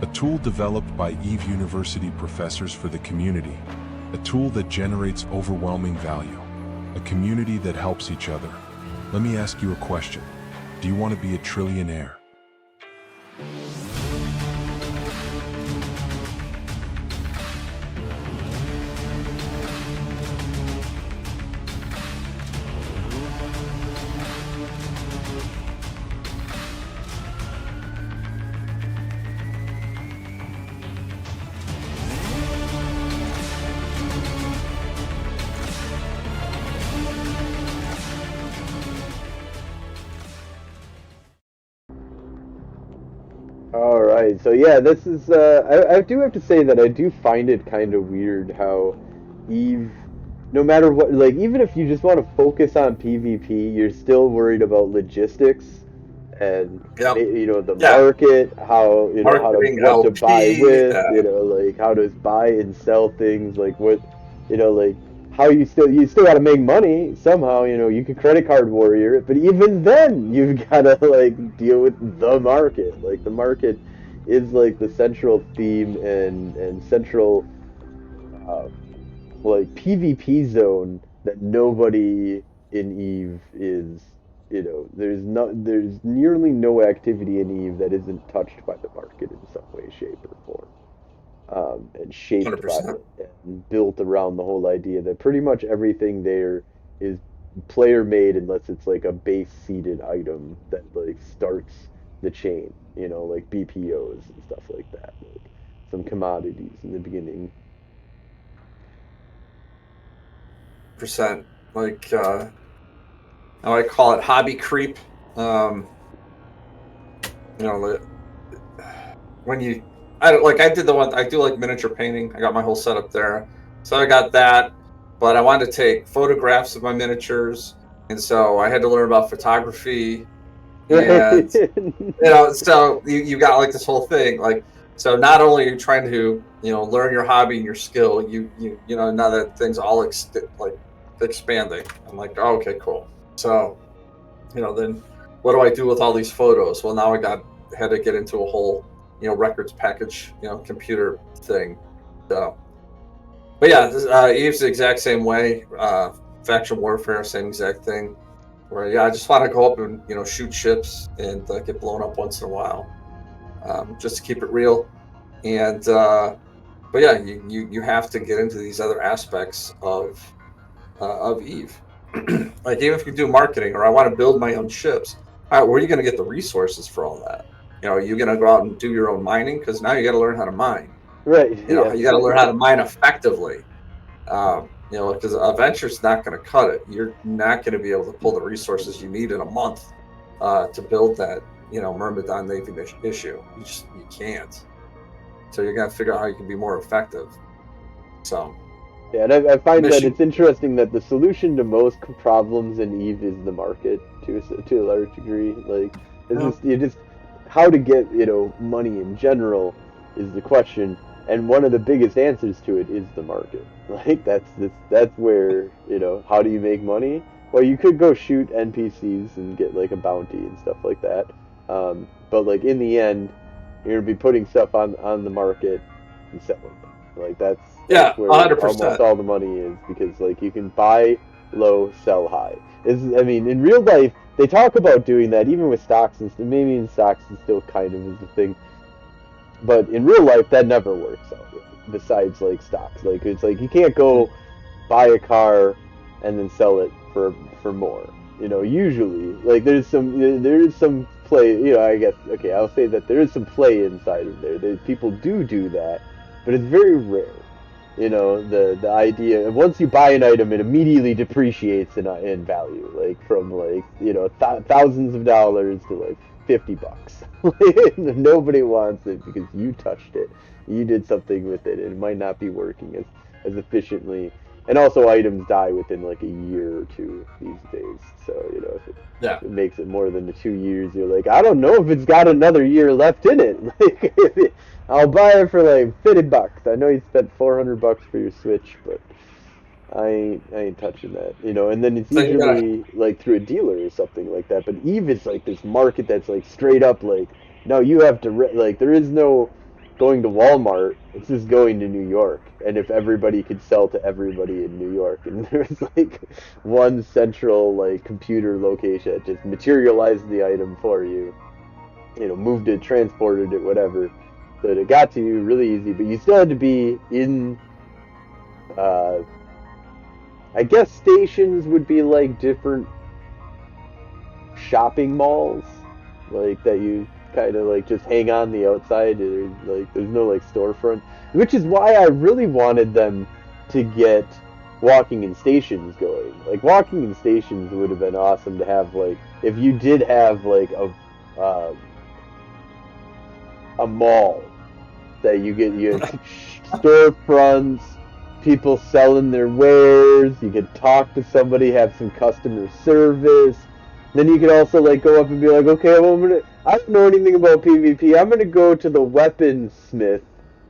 A tool developed by Eve University professors for the community. A tool that generates overwhelming value. A community that helps each other. Let me ask you a question. Do you want to be a trillionaire? All right, so yeah, this is. I do have to say that I do find it kind of weird how Eve, no matter what, like even if you just want to focus on PvP, you're still worried about logistics and Yep. the market, how Marketing, what to LP, buy with, like how to buy and sell things, like what, like how you still got to make money somehow. You can credit card warrior it, but even then you've got to like deal with the market. Like the market is like the central theme and central like PvP zone that nobody in Eve is. There's nearly no activity in Eve that isn't touched by the market in some way, shape, or form, and shaped 100%. by it and built around the whole idea that pretty much everything there is player made unless it's like a base seeded item that like starts the chain, like BPOs and stuff like that, like some commodities in the beginning. Percent. Like, I call it hobby creep. When you, I did the one, I do like miniature painting. I got my whole setup there. So I got that, but I wanted to take photographs of my miniatures. And so I had to learn about photography. And, so you got like this whole thing. Like, so not only are you trying to, learn your hobby and your skill, now that things all expanding. I'm like, oh, okay, cool. So, then what do I do with all these photos? Well, now had to get into a whole, records package, computer thing. So, but yeah, Eve's the exact same way. Faction warfare, same exact thing. Where I just want to go up and shoot ships and get blown up once in a while, just to keep it real. And but yeah, you have to get into these other aspects of Eve. Like even if you do marketing, or I want to build my own ships, all right, where are you going to get the resources for all that? Are you going to go out and do your own mining? Because now you got to learn how to mine. Right. You got to learn how to mine effectively. Because a venture's not going to cut it. You're not going to be able to pull the resources you need in a month to build that, Myrmidon Navy issue. You can't. So you're going to figure out how you can be more effective. So. Yeah, and I find that it's interesting that the solution to most problems in Eve is the market to a large degree. Like, it's how to get money in general is the question, and one of the biggest answers to it is the market. Like that's where how do you make money? Well, you could go shoot NPCs and get like a bounty and stuff like that, but like in the end, you're gonna be putting stuff on the market and selling it. Like that's where 100%. almost all the money is, because like you can buy low, sell high. In real life they talk about doing that even with stocks, and maybe in stocks it still kind of is a thing, but in real life that never works out. Besides like stocks, like it's like you can't go buy a car and then sell it for more. Usually like there is some play. I guess okay, I'll say that there is some play inside of there. People do that, but it's very rare. the idea, once you buy an item, it immediately depreciates in value, like from like thousands of dollars to like $50. Nobody wants it because you touched it, you did something with it, and it might not be working as efficiently. And also, items die within like a year or two these days. So if it makes it more than the 2 years, you're like, I don't know if it's got another year left in it. Like, I'll buy it for like $50. I know you spent $400 for your Switch, but I ain't touching that. And then it's usually like through a dealer or something like that. But Eve is like this market that's like straight up like, no, you have to like there is no going to Walmart. It's just going to New York. And if everybody could sell to everybody in New York, and there's like one central like computer location that just materialized the item for you, moved it, transported it, whatever, that it got to you really easy. But you still had to be in I guess stations would be like different shopping malls, like that you kind of like just hang on the outside. There's no like storefront, which is why I really wanted them to get walking in stations going. Like walking in stations would have been awesome to have. Like if you did have like a mall that you get storefronts, people selling their wares, you could talk to somebody, have some customer service. Then you could also like go up and be like, okay, well, I don't know anything about PvP. I'm gonna go to the weaponsmith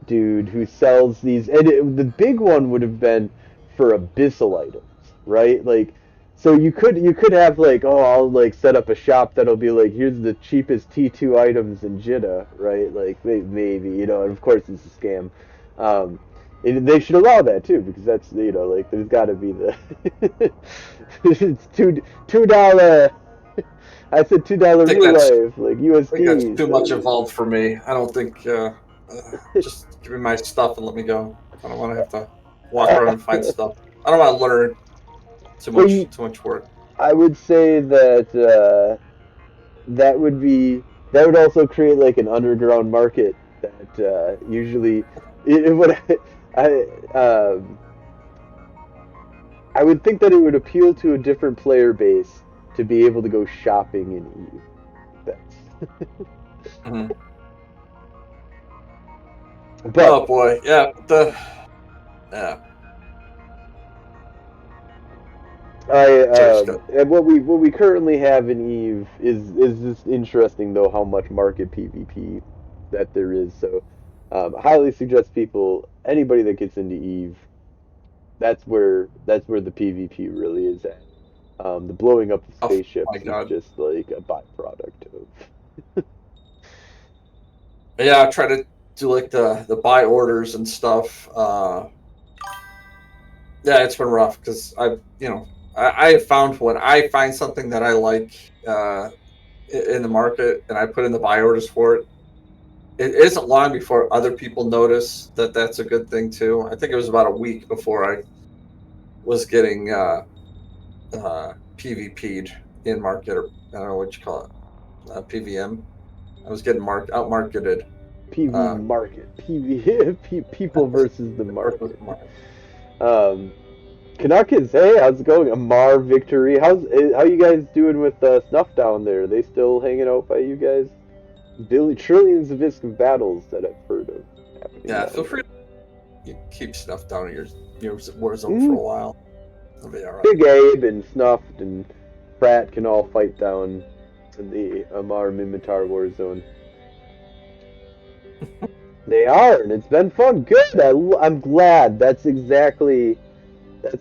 dude who sells these. And the big one would have been for abyssal items, right? Like, so you could have like, oh, I'll like set up a shop that'll be like, here's the cheapest T2 items in Jeddah, right? Like maybe, and of course it's a scam. They should allow that too, because that's like there's got to be the it's $2. I said $2 real life, like USD. I think that's too much involved for me. I don't think. Just give me my stuff and let me go. I don't want to have to walk around and find stuff. I don't want to learn too much work. I would say that that would also create like an underground market that usually it would. I would think that it would appeal to a different player base to be able to go shopping in Eve. That's Mm-hmm. But, oh boy, yeah, what we currently have in Eve is just interesting though how much market PvP that there is. So I highly suggest anybody that gets into Eve, that's where the PvP really is at. The blowing up of spaceships is just like a byproduct of. Yeah, I try to do like the buy orders and stuff. Yeah, it's been rough because I have found when I find something that I like in the market and I put in the buy orders for it, it isn't long before other people notice that that's a good thing too. I think it was about a week before I was getting PvP'd in market, or I don't know what you call it, PVM. I was getting out-marketed. PV market, people versus the market. Canuckers, hey, how's it going? Amar Victory, how you guys doing with Snuff down there? Are they still hanging out by you guys? Trillions of ISK of battles that I've heard of happening. Yeah, feel free to keep Snuff down in your Warzone for a while. That'll be all right. Big Abe and Snuffed and Pratt can all fight down in the Amar Mimitar Warzone. They are, and it's been fun. Good. I'm glad. That's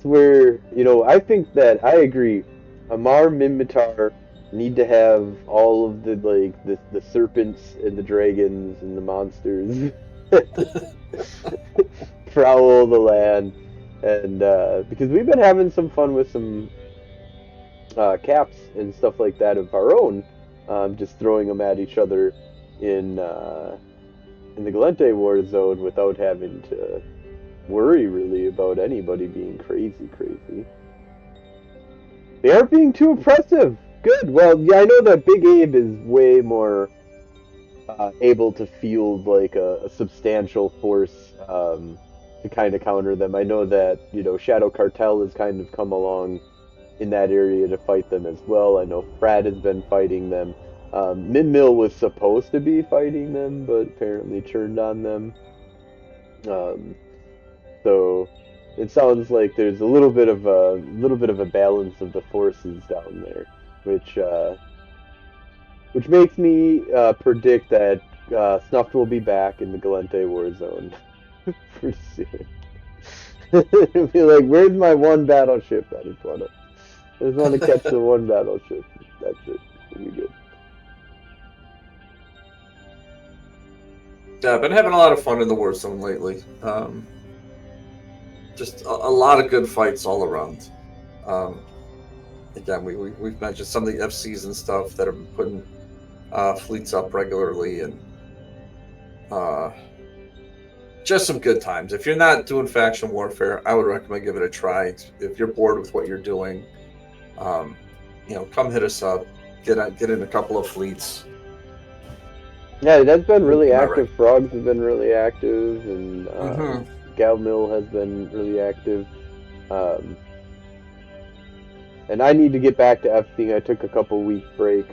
where I think that I agree. Amar Mimitar need to have all of the the serpents and the dragons and the monsters prowl the land, and because we've been having some fun with some caps and stuff like that of our own, just throwing them at each other in the Galente Warzone without having to worry really about anybody being crazy. They aren't being too oppressive. Good. Well, yeah, I know that Big Abe is way more able to field like a substantial force to kind of counter them. I know that, Shadow Cartel has kind of come along in that area to fight them as well. I know Frad has been fighting them. Min Mill was supposed to be fighting them, but apparently turned on them. So it sounds like there's a little bit of a balance of the forces down there, which makes me predict that Snuffed will be back in the Galente Warzone pretty soon. It'll be like, where's my one battleship? I just want to catch the one battleship. That's it. It'll be good. Yeah, I've been having a lot of fun in the Warzone lately. Just a lot of good fights all around. Again, we've mentioned some of the FCs and stuff that are putting fleets up regularly, and just some good times. If you're not doing faction warfare, I would recommend give it a try. If you're bored with what you're doing, come hit us up. Get in a couple of fleets. Yeah, that's been really active. Frogs have been really active, and Gal Mill has been really active. And I need to get back to FCing. I took a couple week break,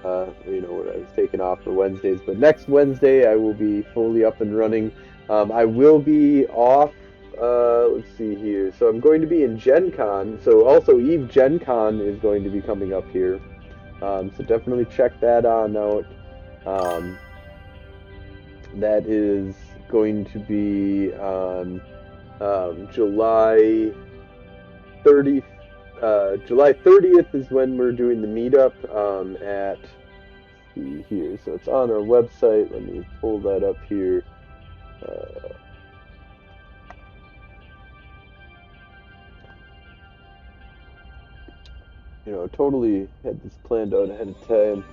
when I was taking off for Wednesdays. But next Wednesday, I will be fully up and running. I will be off. Let's see here. So I'm going to be in Gen Con. So also Eve Gen Con is going to be coming up here. So definitely check that on out. That is going to be on July 30th. July 30th is when we're doing the meetup at, see here, so it's on our website. Let me pull that up here. Totally had this planned out ahead of time.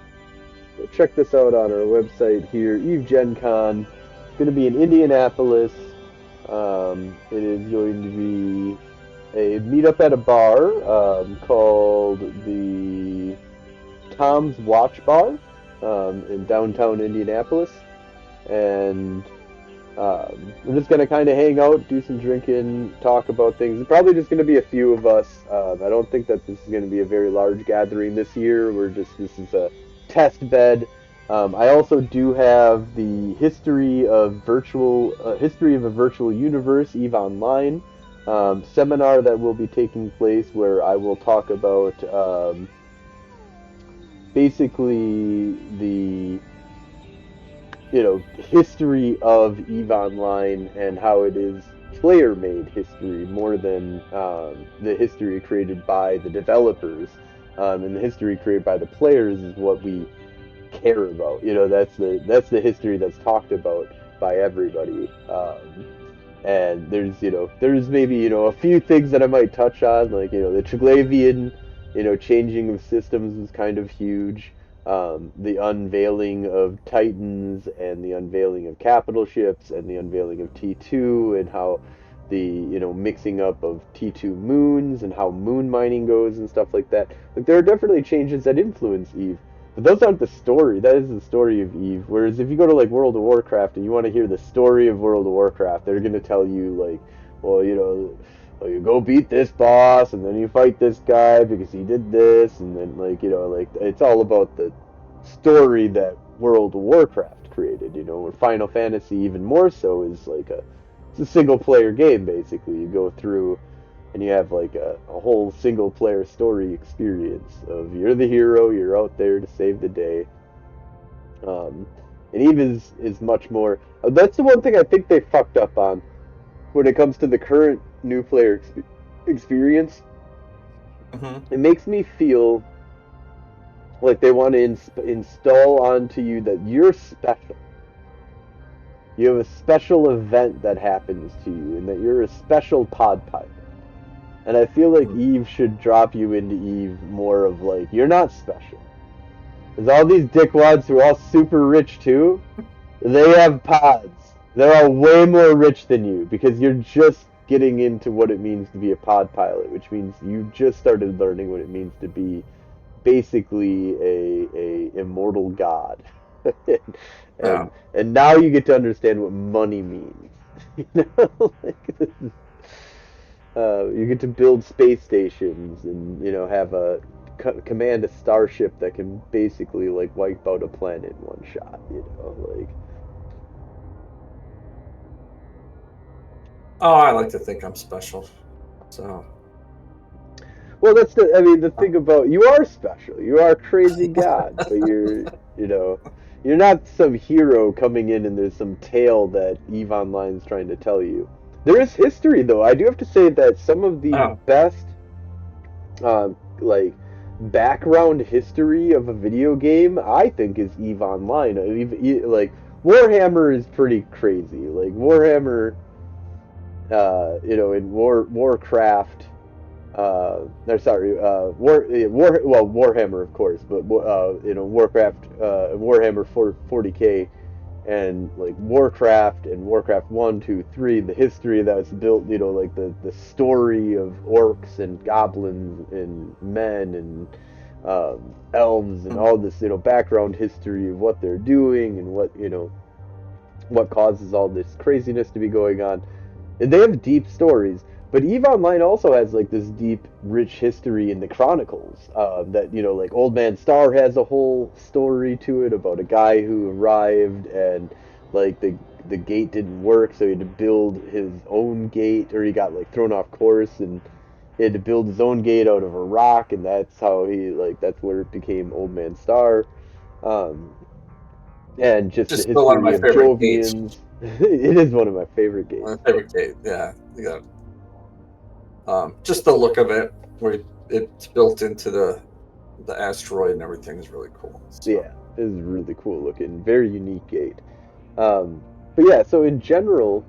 So check this out on our website here, Eve Gen Con. It's going to be in Indianapolis. It is going to be a meetup at a bar called the Tom's Watch Bar in downtown Indianapolis. And we're just going to kind of hang out, do some drinking, talk about things. It's probably just going to be a few of us. I don't think that this is going to be a very large gathering this year. This is a test bed. I also do have the history of a virtual universe, EVE Online, seminar that will be taking place where I will talk about basically the history of EVE Online and how it is player-made history more than the history created by the developers. And the history created by the players is what we care about. That's the history that's talked about by everybody. And there's maybe a few things that I might touch on, like the Triglavian changing of systems was kind of huge. The unveiling of Titans and the unveiling of capital ships and the unveiling of T2 and how the mixing up of T2 moons and how moon mining goes and stuff like that. Like there are definitely changes that influence EVE, but those aren't the story. That is the story of EVE. Whereas if you go to like World of Warcraft and you want to hear the story of World of Warcraft, they're going to tell you like, well, you go beat this boss and then you fight this guy because he did this, and then like it's all about the story that World of Warcraft created. Where Final Fantasy even more so is like it's a single player game basically. You go through and you have like a whole single player story experience of you're the hero, you're out there to save the day. And EVE is much more. That's the one thing I think they fucked up on when it comes to the current new player experience. It makes me feel like they want to install onto you that you're special. You have a special event that happens to you, and that you're a special pod pilot. And I feel like EVE should drop you into EVE more of like, you're not special. There's all these dickwads who are all super rich too. They have pods. They're all way more rich than you because you're just getting into what it means to be a pod pilot, which means you just started learning what it means to be basically a immortal god. And now you get to understand what money means. You know, like this is, you get to build space stations and have a command a starship that can basically like wipe out a planet in one shot. Like Oh, I like to think I'm special. So. well, the thing about you are special. You are a crazy god, but you know, you're not some hero coming in and there's some tale that EVE Online's trying to tell you. There is history though. I do have to say that some of the Oh. best like background history of a video game, I think, is EVE Online. Like Warhammer is pretty crazy. Like Warhammer, in Warcraft. No, sorry, well, Warhammer, of course, but Warcraft, Warhammer 40K, and like Warcraft and Warcraft 1, 2, 3, the history that's built, like the story of orcs and goblins and men and elves and all this, background history of what they're doing and what causes all this craziness to be going on. And they have deep stories, but EVE Online also has like this deep, rich history in the Chronicles. That like Old Man Star has a whole story to it about a guy who arrived and like the gate didn't work, so he had to build his own gate, or he got like thrown off course and he had to build his own gate out of a rock, and that's how that's where it became Old Man Star. Um, and just the Just still one of history my of favorite gates. Jovians. It is one of my favorite games. My favorite gate, yeah. Just the look of it, where it's built into the asteroid and everything is really cool. So. Yeah, it is really cool looking, very unique gate. But yeah, so in general,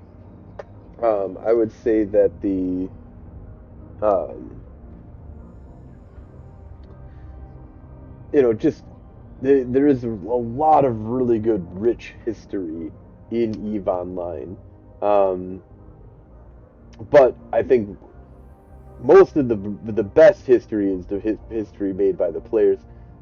I would say that um, just there is a lot of really good, rich history in EVE Online. Um, but I think most of the best history is the history made by the players.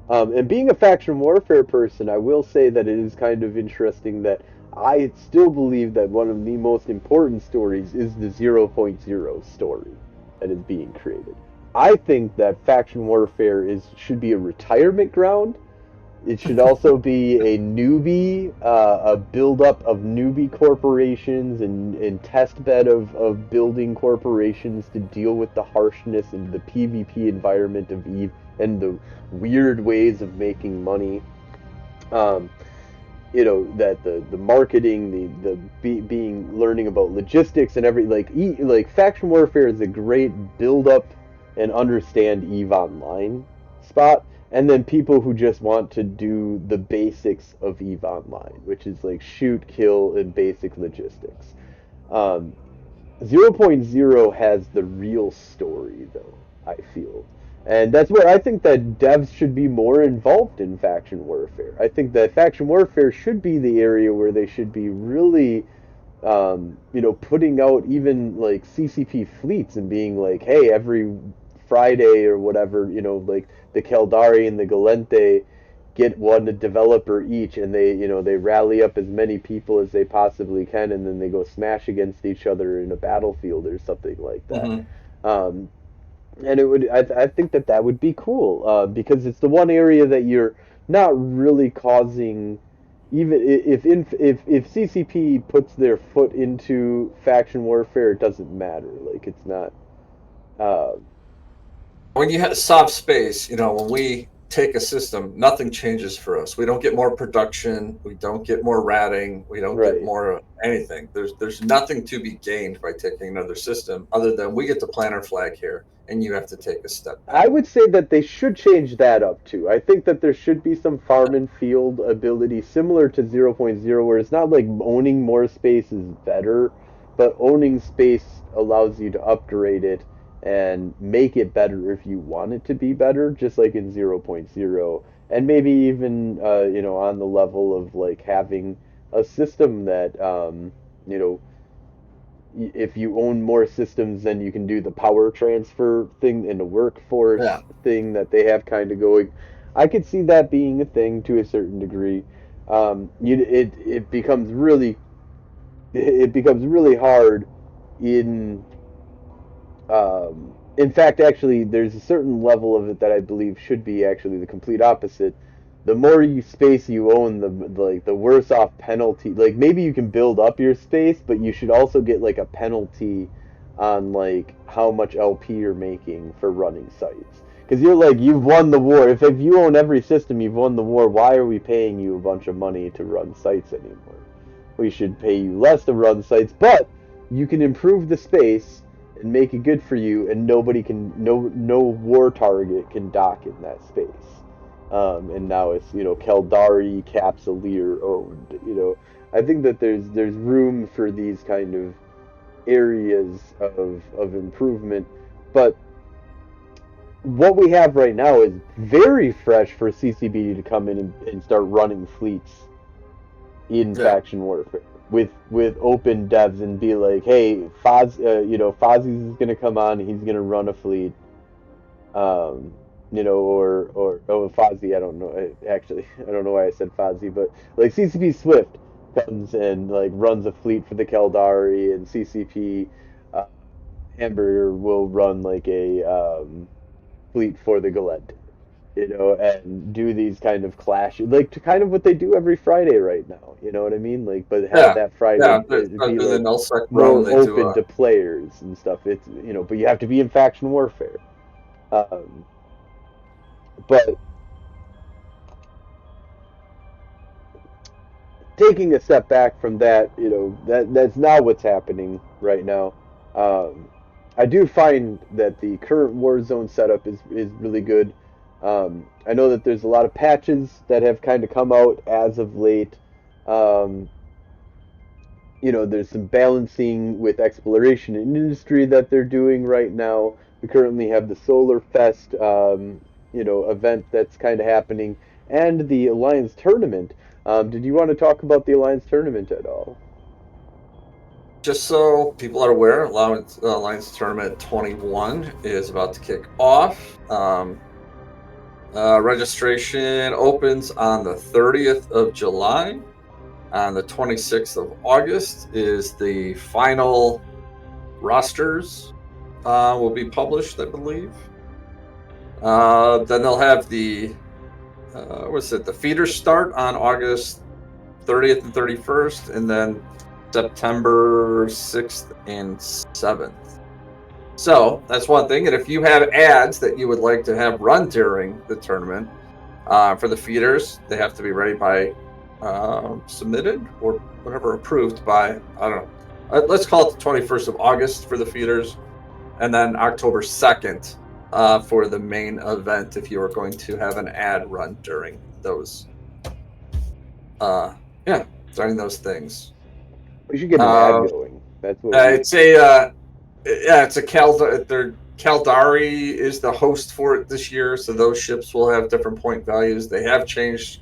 And being a faction warfare person, I will say that it is kind of interesting that I still believe that one of the most important stories is the 0.0 story that is being created. I think that faction warfare should be a retirement ground. It should also be a a buildup of newbie corporations and test bed of building corporations to deal with the harshness and the PvP environment of EVE and the weird ways of making money. That the marketing, being learning about logistics and like faction warfare is a great build up and understand EVE Online spot, and then people who just want to do the basics of EVE Online, which is like shoot, kill, and basic logistics. Um, 0.0 has the real story, though, I feel. And that's where I think that devs should be more involved in faction warfare. I think that faction warfare should be the area where they should be really, putting out even like CCP fleets and being like, hey, every Friday or whatever, like the Keldari and the Galente get one developer each, and they rally up as many people as they possibly can, and then they go smash against each other in a battlefield or something like that. Mm-hmm. And I think that would be cool, because it's the one area that you're not really causing. Even if CCP puts their foot into faction warfare, it doesn't matter. Like it's not. Uh, When you have soft space, when we take a system, nothing changes for us. We don't get more production. We don't get more ratting. We don't right. get more anything. There's nothing to be gained by taking another system other than we get to plant our flag here, and you have to take a step back. I would say that they should change that up too. I think that there should be some farm and field ability similar to 0.0, where it's not like owning more space is better, but owning space allows you to upgrade it and make it better if you want it to be better, just like in 0.0. And maybe even on the level of like having a system that you know if you own more systems, then you can do the power transfer thing and the workforce thing that they have kind of going. I could see that being a thing to a certain degree. It becomes really it becomes really hard in fact, actually, there's a certain level of it that I believe should be actually the complete opposite. The more space you own, the worse off penalty. Like maybe you can build up your space, but you should also get like a penalty on like how much LP you're making for running sites. Because you've won the war. If you own every system, you've won the war. Why are we paying you a bunch of money to run sites anymore? We should pay you less to run sites, but you can improve the space and make it good for you, and no war target can dock in that space. And now it's Keldari, Capsuleer owned. I think that there's room for these kind of areas of improvement, but what we have right now is very fresh for CCB to come in and start running fleets in faction warfare with open devs and be like, hey, Fozzie's is gonna come on, he's gonna run a fleet, or Fozzie, I don't know, actually, I don't know why I said Fozzie, but like CCP Swift comes and like runs a fleet for the Keldari, and CCP Hamburger will run like a fleet for the Galent. And do these kind of clashes, like to kind of what they do every Friday right now. You know what I mean? Like, but have that Friday be like more open to players and stuff. It's but you have to be in faction warfare. But taking a step back from that, that's not what's happening right now. I do find that the current Warzone setup is really good. I know that there's a lot of patches that have kind of come out as of late. There's some balancing with exploration and industry that they're doing right now. We currently have the Solar Fest, event that's kind of happening, and the Alliance Tournament. Did you want to talk about the Alliance Tournament at all? Just so people are aware, Alliance Tournament 21 is about to kick off. Registration opens on the 30th of July. On the 26th of August is the final rosters will be published, I believe. Then they'll have the feeders start on August 30th and 31st, and then September 6th and 7th. So that's one thing. And if you have ads that you would like to have run during the tournament for the feeders, they have to be ready by submitted or whatever, approved by, I don't know. Let's call it the 21st of August for the feeders, and then October 2nd for the main event if you are going to have an ad run during those. During those things. We should get an ad going. That's what it's a Keldari is the host for it this year, so those ships will have different point values. They have changed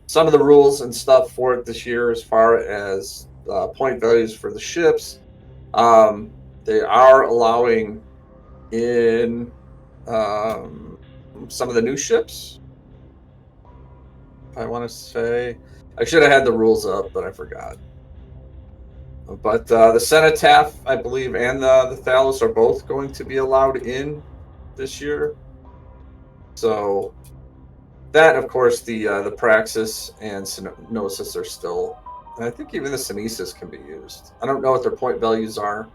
some of the rules and stuff for it this year as far as point values for the ships. They are allowing in some of the new ships. I want to say I should have had the rules up, but I forgot. But the Cenotaph, I believe, and the Thalos are both going to be allowed in this year. So that, of course, the Praxis and Gnosis are still, and I think even the Synesis can be used. I don't know what their point values are.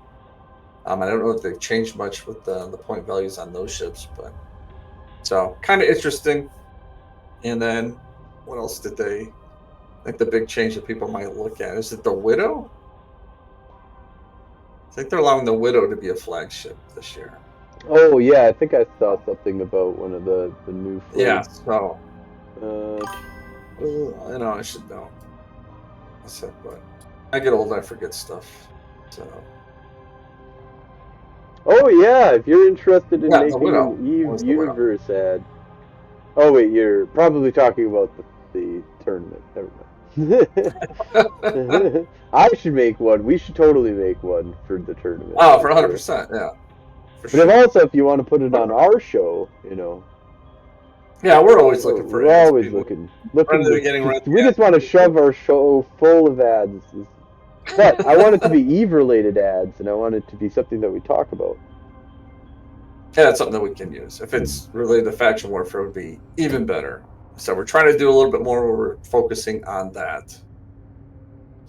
I don't know if they've changed much with the point values on those ships, but so kind of interesting. And then what else did they? I think the big change that people might look at is it the Widow. I think they're allowing the Widow to be a flagship this year. Oh yeah, I think I saw something about one of the new flags. Yeah, so I know I should know. I said, but I get old, I forget stuff. So. Oh yeah, if you're interested in making an universe ad. Oh wait, you're probably talking about the tournament. Never mind. I should make one. We should totally make one for the tournament. Oh, for 100%, yeah. But if you want to put it on our show, Yeah, we're always looking for ads. We just want to shove our show full of ads. But I want it to be Eve-related ads, and I want it to be something that we talk about. Yeah, that's something that we can use. If it's related to faction warfare, it would be even better. So we're trying to do a little bit more where we're focusing on that.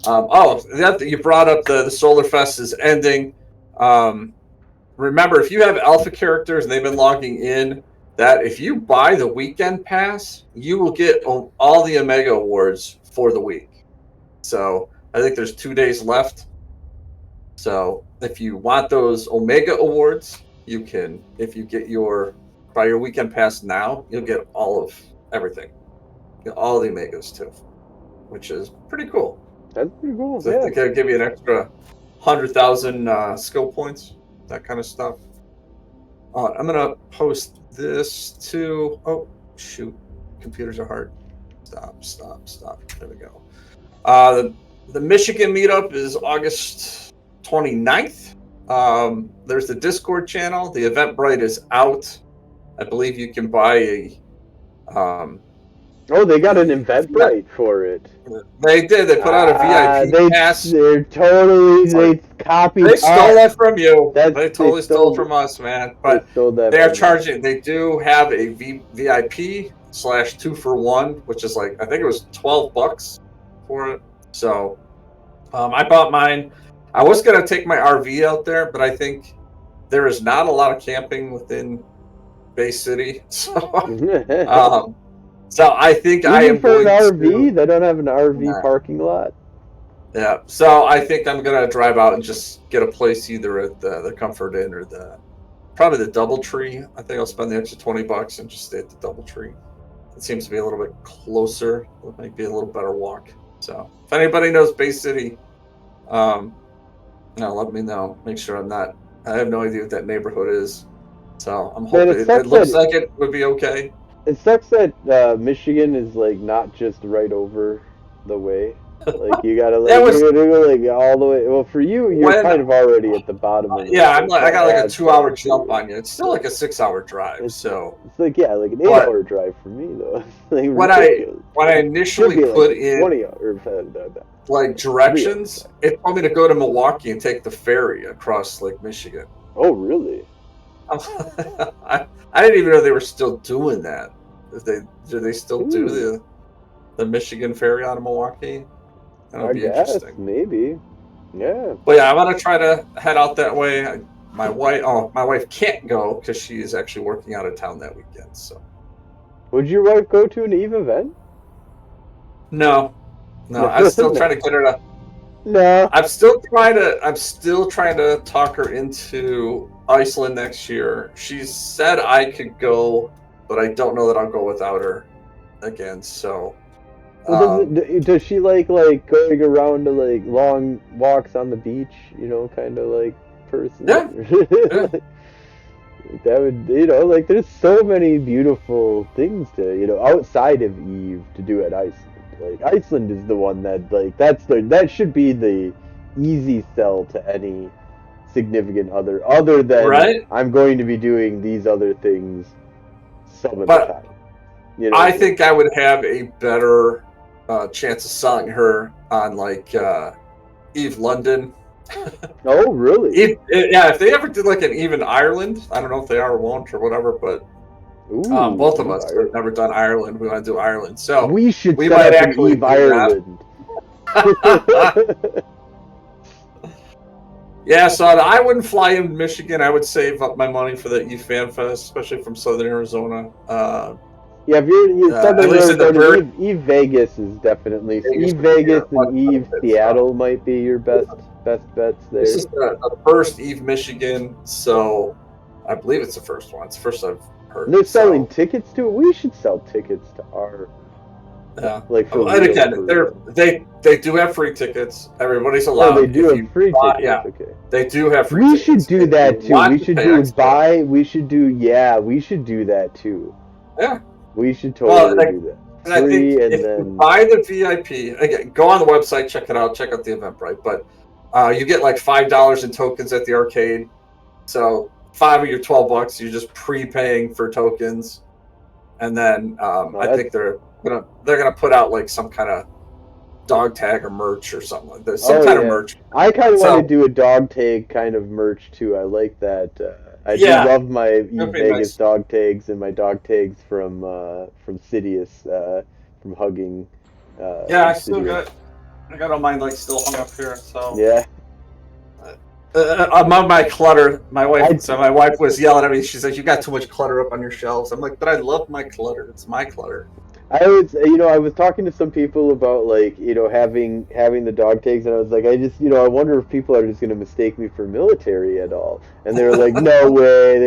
You brought up the Solar Fest is ending. Remember, if you have alpha characters and they've been logging in, that if you buy the weekend pass, you will get all the Omega awards for the week. So I think there's 2 days left. So if you want those Omega awards, you can. If you buy your weekend pass now, you'll get all of everything, all the Omegas too, which is pretty cool. That's pretty cool. So I think it'll give you an extra 100,000 skill points, that kind of stuff. I'm gonna post this to. Oh shoot, computers are hard. Stop. There we go. The Michigan meetup is August 29th. There's the Discord channel. The Eventbrite is out. I believe you can buy a. They got an Eventbrite for it. They did. They put out a VIP pass. They copied. They stole that from you. They totally stole from us, us, man. But they're charging. They do have a VIP / 2-for-1, which is like I think it was $12 for it. So I bought mine. I was gonna take my RV out there, but I think there is not a lot of camping within Bay City. So I think I am for going an RV. They don't have an RV parking lot. Yeah, so I think I'm gonna drive out and just get a place either at the Comfort Inn or probably the DoubleTree. I think I'll spend the extra $20 and just stay at the DoubleTree. It seems to be a little bit closer. It might be a little better walk. So if anybody knows Bay City, let me know. Make sure I have no idea what that neighborhood is. So I'm hoping it looks like it would be okay. It sucks that Michigan is like not just right over the way. Like you gotta you gotta go like all the way. Well, for you, you're kind of already at the bottom of it. Yeah, I got like a 2-hour jump on you. It's still like a 6-hour drive. It's like like an 8-hour drive for me though. Like when I initially put in 20 like directions, it told me to go to Milwaukee and take the ferry across Lake Michigan. Oh, really? I didn't even know they were still doing that. Do they still do the Michigan ferry out of Milwaukee? That'll be interesting. Maybe. Yeah. But yeah, I want to try to head out that way. My wife can't go because she is actually working out of town that weekend. So. Would your wife go to an Eve event? No. I'm still trying to get her to. No. I'm still trying to talk her into Iceland next year. She said I could go, but I don't know that I'll go without her again. So. Well, does she like going around to like long walks on the beach? Kind of like person. Yeah. That would like there's so many beautiful things to outside of Eve to do at Iceland. Like Iceland is the one that that should be the easy sell to any significant other than I'm going to be doing these other things some of the time. I think I would have a better chance of selling her on like Eve London. Oh, really? If they ever did like an Eve in Ireland, I don't know if they are or won't or whatever, but both of us have never done Ireland. We want to do Ireland, so we might actually Eve Ireland. Yeah, so I wouldn't fly in Michigan. I would save up my money for the Eve Fan Fest, especially from Southern Arizona. Yeah, if you're Southern Arizona, Eve Vegas is definitely Eve Vegas and Eve Seattle might be your best bets there. This is the first Eve Michigan, so I believe it's the first one. It's the first I've heard. And they're selling tickets to it. We should sell tickets to our. Yeah. And again, they do have free tickets. Everybody's allowed. Oh, they do have free tickets. Yeah. Okay. They do have free tickets. We should do that too. We should do we should do that too. Yeah. We should totally do that. And I think if you buy the VIP, again, go on the website, check it out, check out the Eventbrite. But you get like $5 in tokens at the arcade. So $5 of your $12, you're just prepaying for tokens. And then I think they're gonna put out like some kind of dog tag or merch or something like that. Some kind of merch. I kind of want to do a dog tag kind of merch too. I like that. I do love my Eve Vegas dog tags and my dog tags from Sidious, from hugging. I still got. I got all mine still hung up here. So yeah. Among my clutter, my wife was yelling at me. She said, "You got too much clutter up on your shelves." I'm like, "But I love my clutter. It's my clutter." I was talking to some people about having the dog tags, and I was like, I wonder if people are just going to mistake me for military at all. And they were like, no way,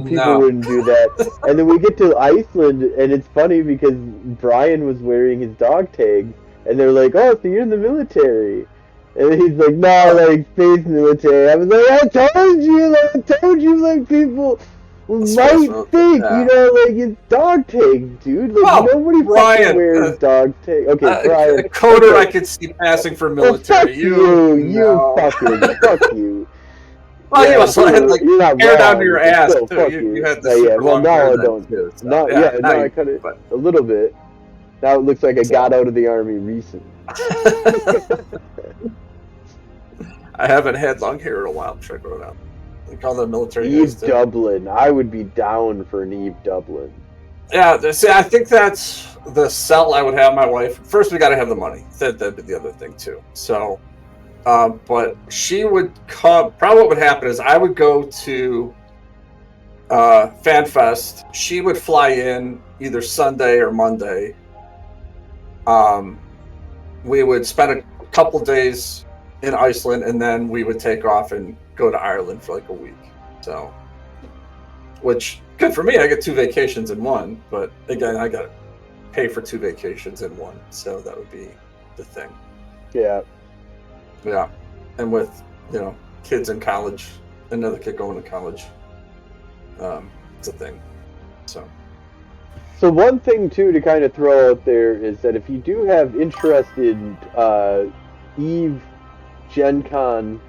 people wouldn't do that. And then we get to Iceland, and it's funny because Brian was wearing his dog tags, and they're like, oh, so you're in the military. And he's like, no, space military. I was like, I told you, people might think, it's dog tags, dude. Nobody fucking wears dog tags. Okay, Brian. A coder I could see passing for military. Fuck you. Well, you're not hair down to your ass. Still, fuck you. Had the well, now I don't. Too, so. Now I cut it a little bit. Now it looks like I got out of the army recently. I haven't had long hair in a while. I'm trying to grow it out. They call the military Eve Dublin. I would be down for an Eve Dublin. Yeah, see, I think that's the sell I would have my wife. First, we got to have the money. That'd be the other thing, too. So, but she would come. Probably what would happen is I would go to FanFest. She would fly in either Sunday or Monday. We would spend a couple days in Iceland, and then we would take off and go to Ireland for a week. So, which good for me. I get 2 vacations in one, but again, I got to pay for 2 vacations in one. So that would be the thing. Yeah. Yeah. And with, kids in college, another kid going to college, it's a thing. So one thing too to kind of throw out there is that if you do have interest in Eve Gen Con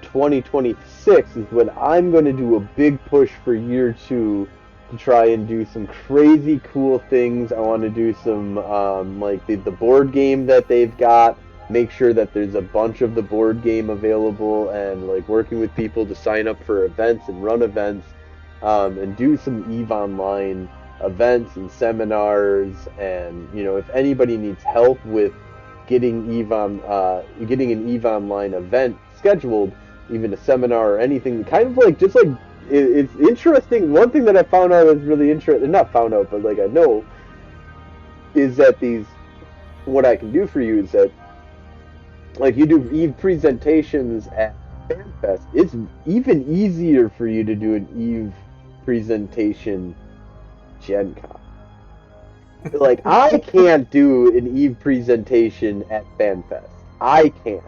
2026 is when I'm going to do a big push for year 2 to try and do some crazy cool things. I want to do some the board game that they've got, make sure that there's a bunch of the board game available, and working with people to sign up for events and run events, and do some Eve Online events and seminars. And if anybody needs help with getting an Eve Online event scheduled, even a seminar or anything, it's interesting. One thing that I found out is really interesting, not found out, but I know, is that what I can do for you is that you do Eve presentations at FanFest, it's even easier for you to do an Eve presentation Gen Con. I can't do an Eve presentation at FanFest. I can't.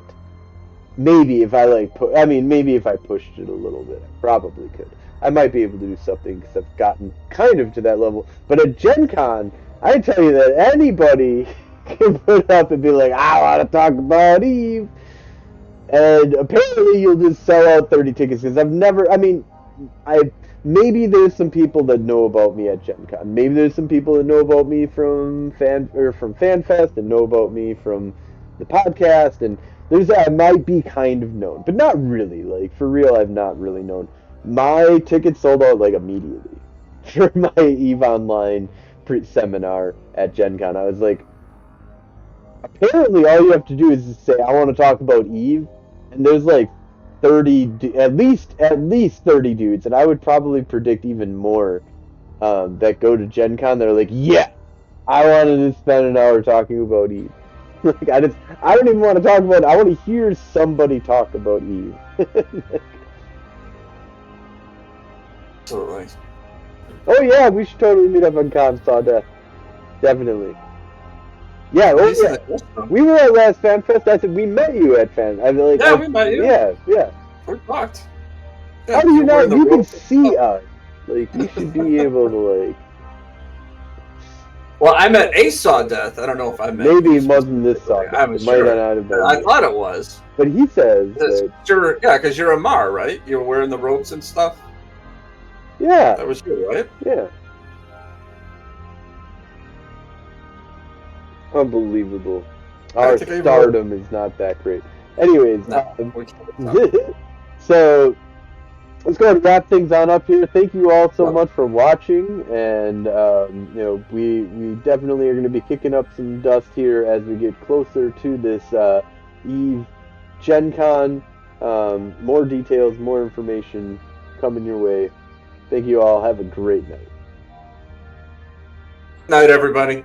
Maybe if I maybe if I pushed it a little bit, I probably could. I might be able to do something because I've gotten kind of to that level. But at Gen Con, I tell you that anybody can put up and be like, I want to talk about Eve. And apparently you'll just sell out 30 tickets because maybe there's some people that know about me at Gen Con. Maybe there's some people that know about me from FanFest and know about me from the podcast, and I might be kind of known, but not really. For real, I've not really known. My tickets sold out immediately for my Eve Online seminar at Gen Con. I was like, apparently all you have to do is just say, I want to talk about Eve, and there's 30, at least 30 dudes, and I would probably predict even more that go to Gen Con that are like, yeah, I wanted to spend an hour talking about Eve. I don't even want to talk about it. I want to hear somebody talk about Eve. Absolutely. Oh yeah, we should totally meet up on Con Saw Death. Definitely. Yeah, we were at last FanFest. I said we met you at Fan. We met you. Yeah. We talked. Yeah, how do you not? You can see us. You should be able to Well, I met a Saw Death. I don't know if I met. Maybe it wasn't this Saw Death. I'm sure. I thought it was. But he says because you're a Mar, right? You were wearing the robes and stuff. Yeah. That was you, right? Yeah. Unbelievable. Our stardom is not that great. Anyways, so let's go ahead and wrap things on up here. Thank you all so much for watching, and we definitely are going to be kicking up some dust here as we get closer to this Eve Gen Con. More details, more information coming your way. Thank you all. Have a great night. Night, everybody.